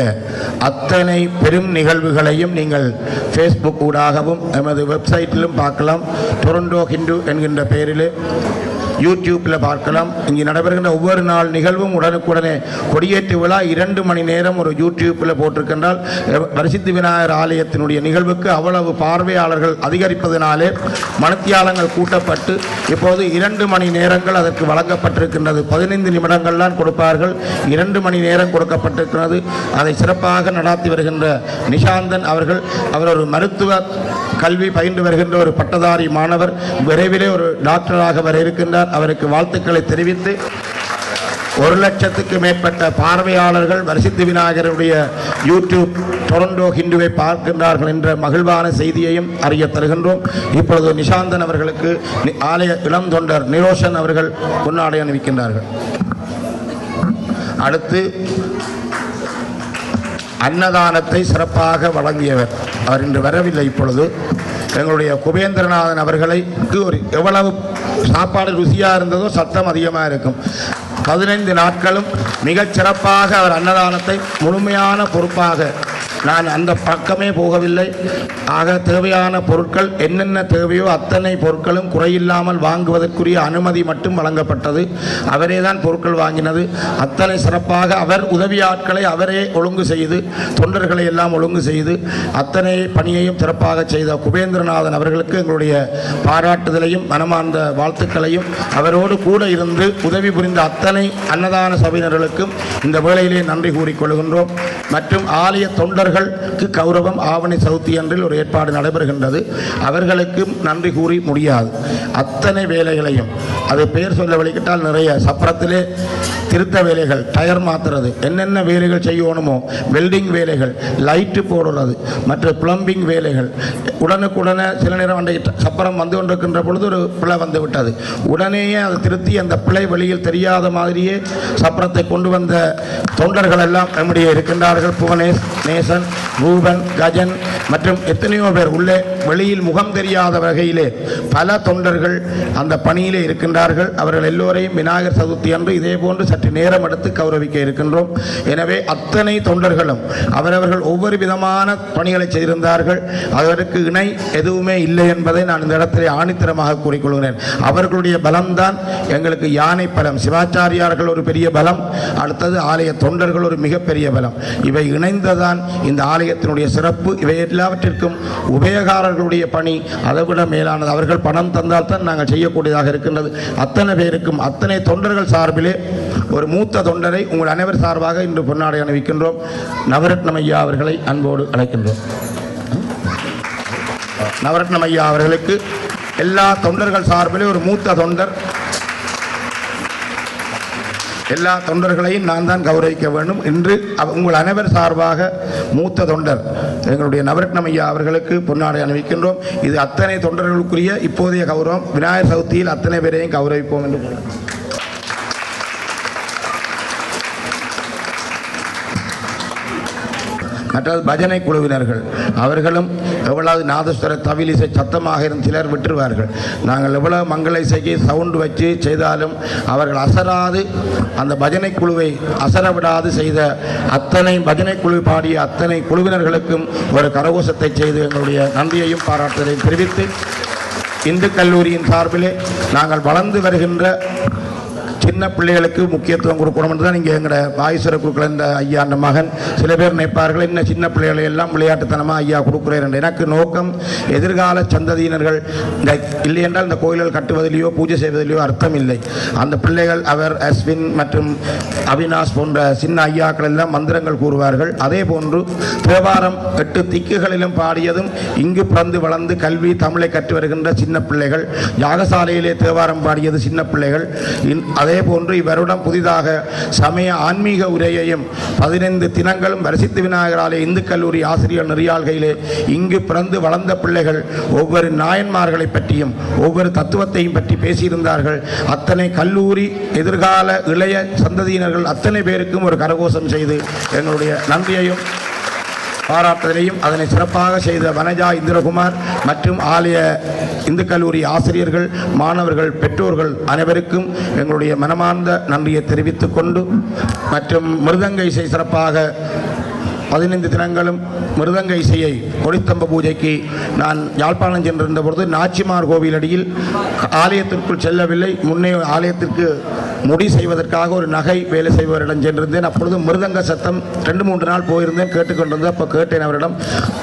C: அத்தனை பெரும் நிகழ்வுகளையும் நீங்கள் ஃபேஸ்புக் ஊடாகவும் எமது வெப்சைட்டிலும் பார்க்கலாம். டொரண்டோ ஹிந்து என்கின்ற பெயரிலே யூடியூப்பில் பார்க்கலாம். இங்கே நடைபெறுகின்ற ஒவ்வொரு நாள் நிகழ்வும் உடனுக்குடனே கொடியேற்று விழா 2 மணி நேரம் ஒரு யூடியூப்பில் போட்டிருக்கின்றால் வரசித்தி விநாயகர் ஆலயத்தினுடைய நிகழ்வுக்கு அவ்வளவு பார்வையாளர்கள் அதிகரிப்பதனாலே மணித்தியாலங்கள் கூட்டப்பட்டு இப்போது 2 மணி நேரங்கள் அதற்கு வழங்கப்பட்டிருக்கின்றது. 15 நிமிடங்கள் தான் கொடுப்பார்கள், 2 மணி நேரம் கொடுக்கப்பட்டிருக்கிறது. அதை சிறப்பாக நடாத்தி வருகின்ற நிஷாந்தன் அவர் ஒரு மருத்துவ கல்வி பயின்று வருகின்ற ஒரு பட்டதாரி மாணவர். விரைவிலே ஒரு டாக்டராக வர இருக்கின்றார். அவருக்கு வாழ்த்துக்களை தெரிவித்து 1,00,000க்கு மேற்பட்ட பார்வையாளர்கள் வரசித்தி விநாயகருடைய யூடியூப் டொரண்டோ ஹிந்துவை பார்க்கின்றார்கள் என்ற மகிழ்வான செய்தியையும் அறிய தருகின்றோம். இப்பொழுது நிஷாந்தன் அவர்களுக்கு ஆலய இளம் தொண்டர் நிரோஷன் அவர்கள் பொன்னாடை அணிவிக்கின்றார்கள். அடுத்து அன்னதானத்தை சிறப்பாக வழங்கியவர், அவர் இன்று வரவில்லை. இப்பொழுது எங்களுடைய குபேந்திரநாதன் அவர்களுக்கு எவ்வளவு சாப்பாடு ருசியாக இருந்ததோ சத்தம் அதிகமாக இருக்கும். 15 நாட்களும் மிகச் சிறப்பாக அவர் அன்னதானத்தை முழுமையான பொறுப்பாக, நான் அந்த பக்கமே போகவில்லை. ஆக தேவையான பொருட்கள் என்னென்ன தேவையோ அத்தனை பொருட்களும் குறையில்லாமல் வாங்குவதற்குரிய அனுமதி மட்டும் வழங்கப்பட்டது. அவரே தான் பொருட்கள் வாங்கினது. அத்தனை சிறப்பாக அவர் உதவி ஆட்களை அவரே ஒழுங்கு செய்து, தொண்டர்களை எல்லாம் ஒழுங்கு செய்து அத்தனை பணியையும் சிறப்பாக செய்த குபேந்திரநாதன் அவர்களுக்கு எங்களுடைய பாராட்டுதலையும் மனமார்ந்த வாழ்த்துக்களையும், அவரோடு கூட இருந்து உதவி புரிந்த அத்தனை அன்னதான சபையினர்களுக்கும் இந்த வேளையிலே நன்றி கூறிக்கொள்கின்றோம். மற்றும் ஆலய தொண்டர்களுக்கு கௌரவம் ஆவணி சவுத்தி அன்றில் ஒரு ஏற்பாடு நடைபெறுகின்றது. அவர்களுக்கும் நன்றி கூறி முடியாது. அத்தனை வேலைகளையும், அது பெயர் சொல்ல வழிகிட்டால் நிறைய சப்பரத்திலே திருத்த வேலைகள், டயர் மாற்றுறது, என்னென்ன வேலைகள் செய்யணுமோ, வெல்டிங் வேலைகள், லைட்டு போடுறது, மற்ற பிளம்பிங் வேலைகள், உடனுக்குடனே சில நேரம் அன்றைய சப்பரம் வந்து கொண்டிருக்கின்ற பொழுது ஒரு பிழை வந்து விட்டது. உடனேயே அதை திருத்தி அந்த பிழை வெளியில் தெரியாத மாதிரியே சப்பரத்தை கொண்டு வந்த தொண்டர்கள் எல்லாம் நம்முடைய இருக்கின்றார்கள். புவனேஷ், நேசன், ரூபன், கஜன் மற்றும் எத்தனையோ பேர் உள்ளே வெளியில் முகம் தெரியாத வகையிலே பல தொண்டர்கள் அந்த பணியிலே இருக்கின்றார்கள். அவர்கள் எல்லோரையும் விநாயகர் சதுர்த்தி அன்று இதே போன்று சற்று நேரம் எடுத்து கௌரவிக்க இருக்கின்றோம். எனவே அத்தனை தொண்டர்களும் அவரவர்கள் ஒவ்வொரு விதமான பணிகளை செய்திருந்தார்கள். அதற்கு இணை எதுவுமே இல்லை என்பதை நான் இந்த இடத்திலே ஆணித்தரமாக கூறிக்கொள்கிறேன். அவர்களுடைய பலம்தான் எங்களுக்கு யானை பலம். சிவாச்சாரியார்கள் ஒரு பெரிய பலம், அடுத்தது ஆலய தொண்டர்கள் ஒரு மிகப்பெரிய பலம். இவை இணைந்ததான் இந்த ஆலயத்தினுடைய சிறப்பு. இவை எல்லாவற்றிற்கும் உபயோகாரர்களுடைய பணி அதைவிட மேலானது. அவர்கள் பணம் தந்தால் தான் நாங்கள் செய்யக்கூடியதாக இருக்கின்றது. அத்தனை பேருக்கும், அத்தனை தொண்டர்கள் சார்பிலே ஒரு மூத்த தொண்டரை உங்கள் அனைவர் சார்பாக இன்று பொன்னாடை அணிவிக்கின்றோம். நவரத்னம் ஐயா அவர்களை அன்போடு அழைக்கின்றோம். நவரத்னம் ஐயா அவர்களுக்கு எல்லா தொண்டர்கள் சார்பிலே ஒரு மூத்த தொண்டர், எல்லா தொண்டர்களையும் நான் தான் கௌரவிக்க வேண்டும். இன்று உங்கள் அனைவர் சார்பாக மூத்த தொண்டர் எங்களுடைய நவரத்னம் ஐயா அவர்களுக்கு பொன்னாடை அணிவிக்கின்றோம். இது அத்தனை தொண்டர்களுக்குரிய இப்போதைய கௌரவம். விநாயகர் சதுர்த்தியில் அத்தனை பேரையும் கௌரவிப்போம் என்று மற்றது பஜனை குழுவினர்கள் அவர்களும் எவ்வளவு நாதஸ்வர தவிலிசை சத்தமாக இருந்து சிலர் விட்டுருவார்கள். நாங்கள் எவ்வளவு மங்கள இசைக்கு சவுண்டு வச்சு செய்தாலும் அவர்கள் அசராது அந்த பஜனை குழுவை அசர விடாது செய்த அத்தனை பஜனை குழு பாடிய அத்தனை குழுவினர்களுக்கும் ஒரு கரகோஷத்தை செய்து எங்களுடைய நன்றியையும் பாராட்டுதலையும் தெரிவித்து, இந்து கல்லூரியின் சார்பிலே நாங்கள் வளர்ந்து வருகின்ற சின்ன பிள்ளைகளுக்கு முக்கியத்துவம் கொடுக்கணும் என்று தான் இங்கே எங்களோட வாயுஸ்வர குருக்கள் இந்த ஐயா அந்த மகன் சில பேர் நினைப்பார்கள், இன்னும் சின்ன பிள்ளைகளை எல்லாம் விளையாட்டுத்தனமாக ஐயா கொடுக்குறேன் என்று. எனக்கு நோக்கம் எதிர்கால சந்ததியினர்கள் இந்த இல்லை என்றால் இந்த கோயில்கள் கட்டுவதிலேயோ பூஜை செய்வதிலேயோ அர்த்தம் இல்லை. அந்த பிள்ளைகள் அவர் அஸ்வின் மற்றும் அவினாஷ் போன்ற சின்ன ஐயாக்கள் எல்லாம் மந்திரங்கள் கூறுவார்கள். அதே போன்று தேவாரம் 8 திக்குகளிலும் பாடியதும் இங்கு பிறந்து வளர்ந்து கல்வி தமிழை கற்று வருகின்ற சின்ன பிள்ளைகள், யாகசாலையிலே தேவாரம் பாடியது சின்ன பிள்ளைகள். அதே போன்று இவ்வருடம் புதிதாக சமய ஆன்மீக உரையையும் 15 தினங்களும் வரசித்தி விநாயகர் ஆலய இந்து கல்லூரி ஆசிரியர் நெறியாள்கையிலே இங்கு பிறந்து வளர்ந்த பிள்ளைகள் ஒவ்வொரு நாயன்மார்களை பற்றியும் ஒவ்வொரு தத்துவத்தையும் பற்றி பேசியிருந்தார்கள். அத்தனை கல்லூரி எதிர்கால இளைய சந்ததியினர்கள் அத்தனை பேருக்கும் ஒரு கரகோஷம் செய்து எங்களுடைய நன்றியையும் பாராட்டுதலையும் அதனை சிறப்பாக செய்த வனஜா இந்திரகுமார் மற்றும் ஆலய இந்து கல்லூரி ஆசிரியர்கள், மாணவர்கள், பெற்றோர்கள் அனைவருக்கும் எங்களுடைய மனமார்ந்த நன்றியை தெரிவித்துக் கொண்டு, மற்றும் மிருதங்க இசை சிறப்பாக 15 தினங்களும் மிருதங்க இசையை கொடித்தம்ப பூஜைக்கு நான் யாழ்ப்பாணம் சென்றிருந்த பொழுது நாச்சிமார் கோவில் அடியில் ஆலயத்திற்குள் செல்லவில்லை, முன்னே ஆலயத்திற்கு முடி செய்வதற்காக ஒரு நகை வேலை செய்பவரிடம் சென்றிருந்தேன். அப்பொழுது மிருதங்க சத்தம் 2-3 நாள் போயிருந்தேன், கேட்டுக்கொண்டிருந்தேன். அப்போ கேட்டேன் அவரிடம்,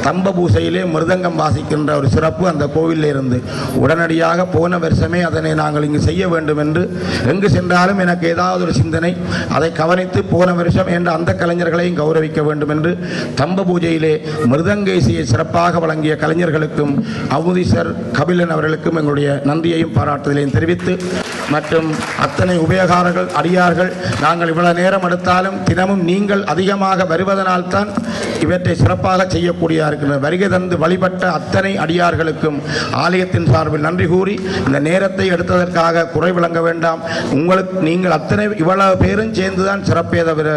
C: தம்ப பூசையிலே மிருதங்கம் வாசிக்கின்ற ஒரு சிறப்பு அந்த கோவிலில் இருந்து. உடனடியாக போன வருஷமே அதனை நாங்கள் இங்கு செய்ய வேண்டும் என்று, எங்கு சென்றாலும் எனக்கு ஏதாவது ஒரு சிந்தனை, அதை கவனித்து போன வருஷம் என்ற அந்த கலைஞர்களையும் கௌரவிக்க வேண்டும் என்று தம்ப பூஜையிலே மிருதங்கேசியை சிறப்பாக வழங்கிய கலைஞர்களுக்கும் அவுதீசர் கபிலன் அவர்களுக்கும் எங்களுடைய நன்றியையும் பாராட்டுதலையும் தெரிவித்து, மற்றும் அத்தனை உபயோகாரர்கள் அடியார்கள், நாங்கள் இவ்வளவு நேரம் எடுத்தாலும் தினமும் நீங்கள் அதிகமாக வருவதனால்தான் இவற்றை சிறப்பாக செய்யக்கூடிய இருக்கின்ற வருகை தந்து வழிபட்ட அத்தனை அடியார்களுக்கும் ஆலயத்தின் சார்பில் நன்றி கூறி, இந்த நேரத்தை எடுத்ததற்காக குறை விளங்க வேண்டாம். உங்களுக்கு நீங்கள் அத்தனை இவ்வளவு பேரும் சேர்ந்துதான் சிறப்பே தவிர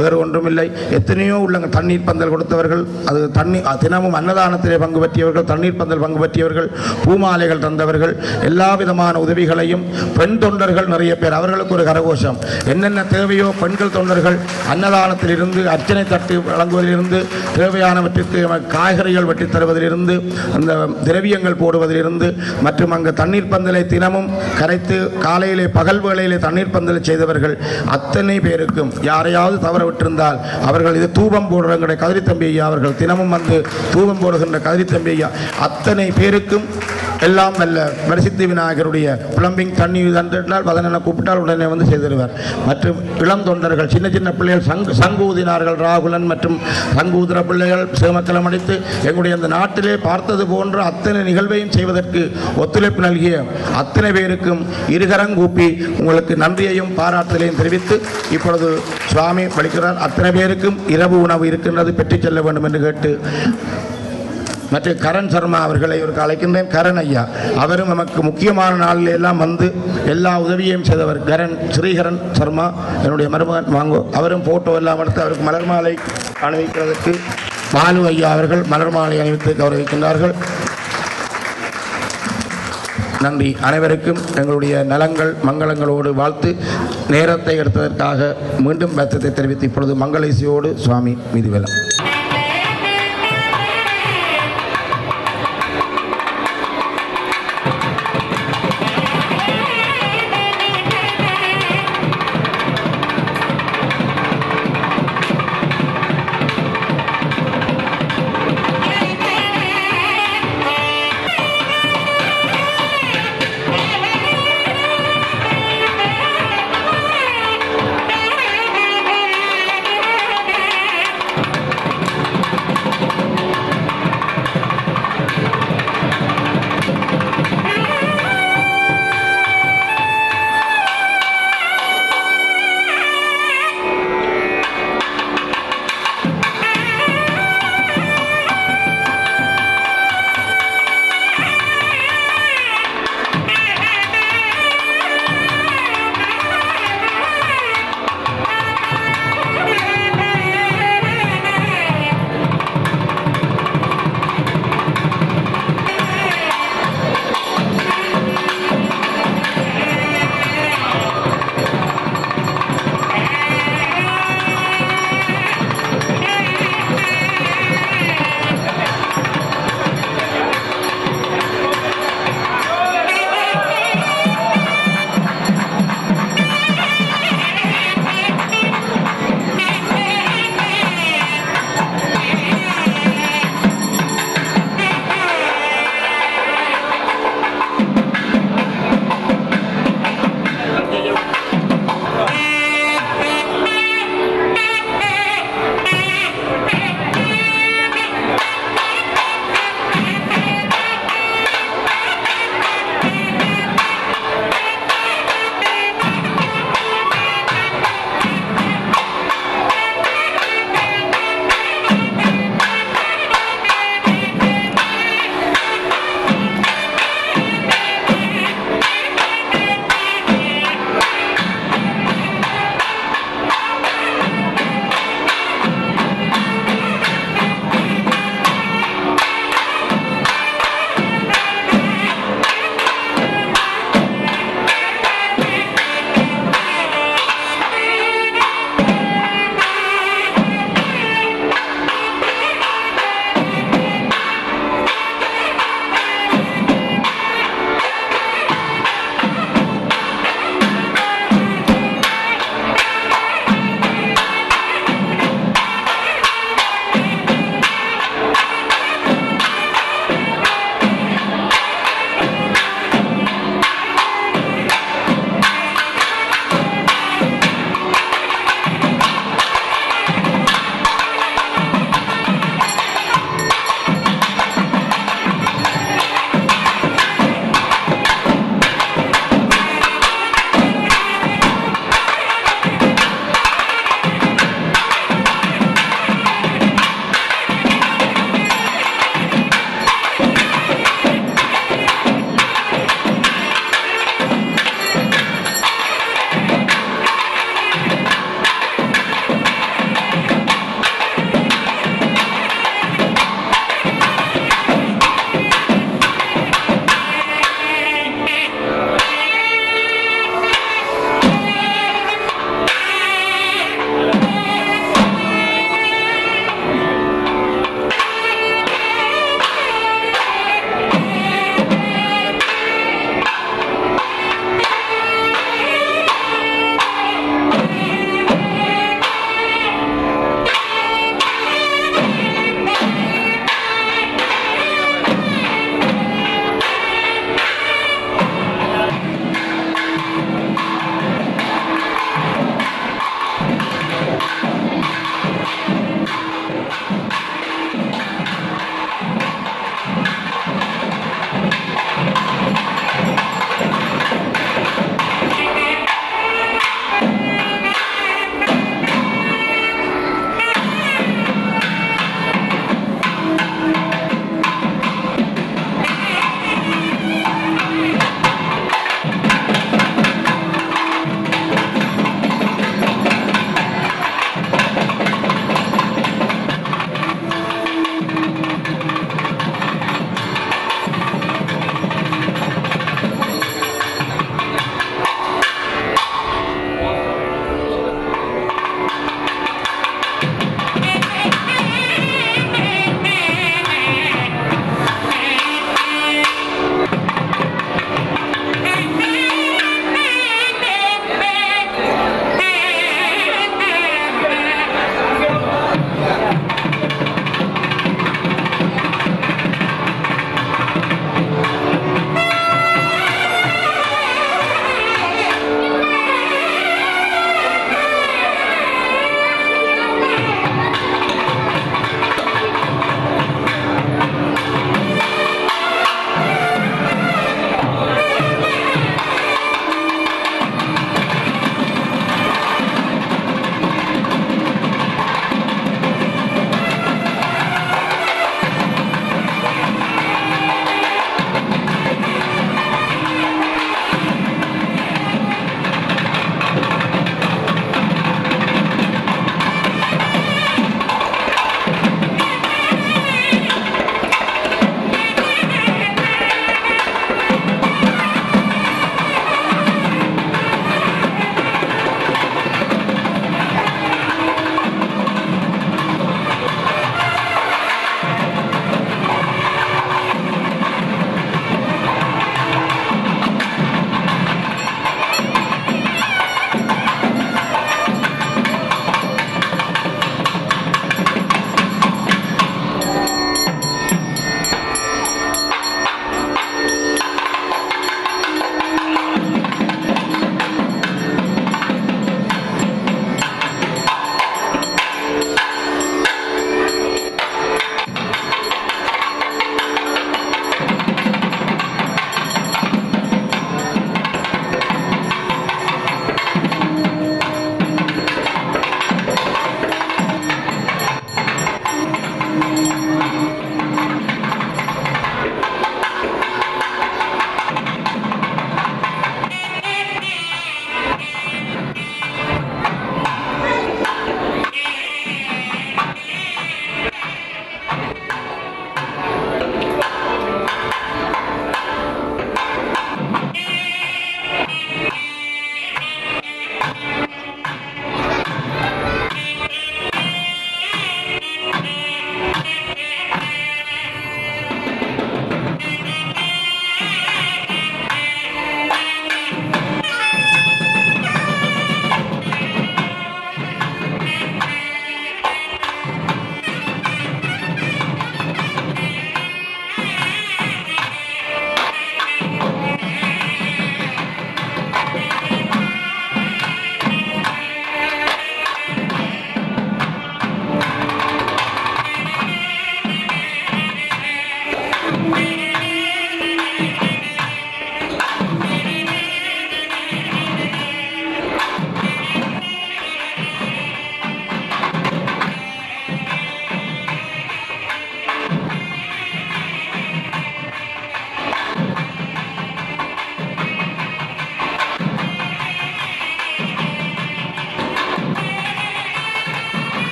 C: வேறு ஒன்றுமில்லை. எத்தனையோ உள்ள தண்ணீர் பந்தல் கொடுத்தவர்கள், அது தினமும் அன்னதானத்திலே பங்கு பற்றியவர்கள், தண்ணீர் பந்தல் பங்கு பற்றியவர்கள், பூமாலைகள் தந்தவர்கள், எல்லா விதமான உதவிகளையும் பெண் தொண்டர்கள் நிறைய பேர், அவர்களுக்கு ஒரு கரகோஷம். என்னென்ன தேவையோ பெண்கள் தொண்டர்கள் அன்னதானத்திலிருந்து, அர்ச்சனை தட்டு வழங்குவதிலிருந்து, தேவையானவற்றிற்கு காய்கறிகள் வெட்டி தருவதிலிருந்து, அந்த திரவியங்கள் போடுவதிலிருந்து, மற்றும் அங்கு தண்ணீர் பந்தலை தினமும் கரைத்து காலையிலே பகல் வேளையிலே தண்ணீர் பந்தலை செய்தவர்கள் அத்தனை பேருக்கும், யாரையாவது தவற விட்டிருந்தால் அவர்கள் இது தூபம் போடுற கதிரி தம்பி ஐயா அவர்கள் தினமும் வந்து தூபம் போடுகின்ற கதிரி தம்பி ஐயா அத்தனை பேருக்கும் எல்லாம் வல்ல வரிசித்தி விநாயகருடைய பிளம்பிங் தண்ணி தந்தால் வதனனை கூப்பிட்டால் உடனே வந்து செய்திருவார். மற்றும் இளம் தொண்டர்கள், சின்ன சின்ன பிள்ளைகள் சங்கு ஊதினார்கள். ராகுலன் மற்றும் சங்கு ஊதுற பிள்ளைகள் சேமக்கலம் அடித்து எங்களுடைய அந்த நாட்டிலே பார்த்தது போன்ற அத்தனை நிகழ்வையும் செய்வதற்கு ஒத்துழைப்பு நல்கிய அத்தனை பேருக்கும் இருகரங்கூப்பி உங்களுக்கு நன்றியையும் பாராட்டுதலையும் தெரிவித்து, இப்பொழுது சுவாமி வலிக்கிறார். அத்தனை பேருக்கும் இரவு உணவு இருக்கின்றது, பெற்றுச் செல்ல வேண்டும் என்று கேட்டு, மற்ற கரண் சர்மா அவர்களை ஒரு அழைக்கின்றேன். கரண் ஐயா அவரும் நமக்கு முக்கியமான நாளில் எல்லாம் வந்து எல்லா உதவியையும் செய்தவர். ஸ்ரீகரன் சர்மா என்னுடைய மருமகன் வாங்கோ, அவரும் போட்டோ எல்லாம் எடுத்து அவருக்கு மலர் மாலை அணிவிக்கிறதுக்கு பாலு ஐயா அவர்கள் மலர் மாலை அணிவித்து கௌரவிக்கின்றார்கள். நன்றி. அனைவருக்கும் எங்களுடைய நலங்கள் மங்களங்களோடு வாழ்த்து. நேரத்தை எடுத்ததற்காக மீண்டும் வருத்தத்தை தெரிவித்து இப்பொழுது மங்கள இசையோடு சுவாமி மீதிவேலம்.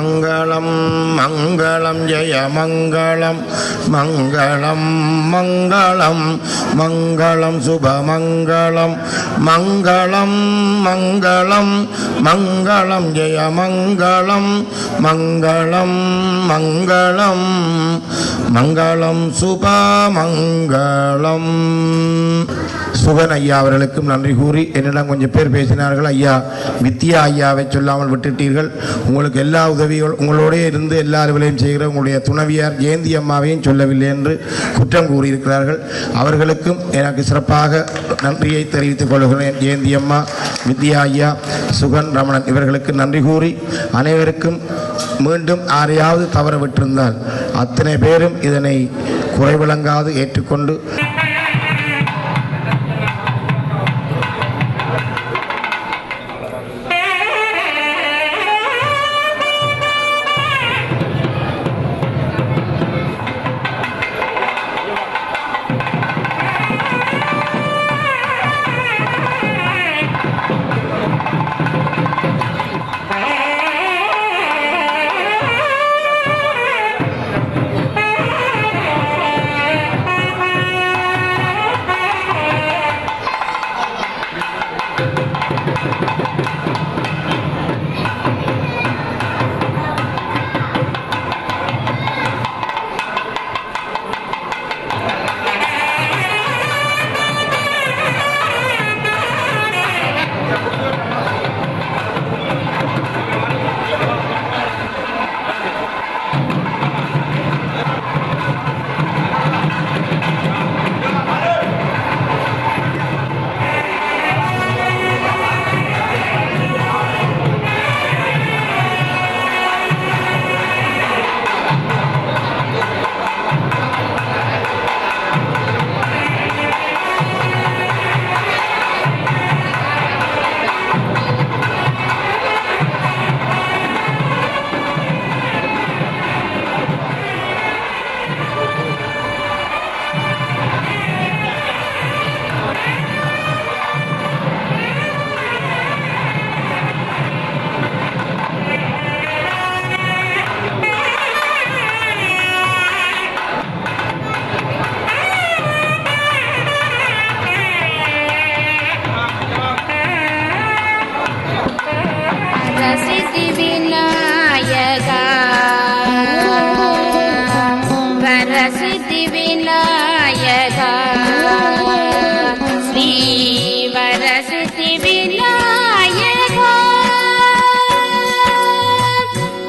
C: மங்களம் மங்களம் ஜெய மங்களம் மங்களம் மங்களம் மங்களம் சுபமங்களம் மங்களம் மங்களம் மங்களம் ஜெய மங்களம் மங்களம் மங்களம் மங்களம் சுபமங்களம். சுகன் ஐயா அவர்களுக்கும் நன்றி கூறி என்னிடம் கொஞ்சம் பேர் பேசினார்கள். ஐயா வித்யா ஐயாவை சொல்லாமல் விட்டுட்டீர்கள். உங்களுக்கு எல்லா உதவிகள் உங்களோடே இருந்து எல்லா வேலையும் செய்கிற உங்களுடைய துணைவியார் ஜெயந்தி அம்மாவையும் சொல்லவில்லை என்று குற்றம் கூறியிருக்கிறார்கள். அவர்களுக்கும் எனக்கு சிறப்பாக நன்றியை தெரிவித்துக் கொள்கிறேன். ஜெயந்தி அம்மா, வித்யா ஐயா, சுகன், ரமணன் இவர்களுக்கு நன்றி கூறி அனைவருக்கும் மீண்டும் யாரையாவது தவற விட்டிருந்தால் அத்தனை பேரும் இதனை குறைவிளங்காது ஏற்றுக்கொண்டு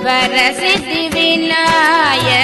H: वरसिद्धि विनायक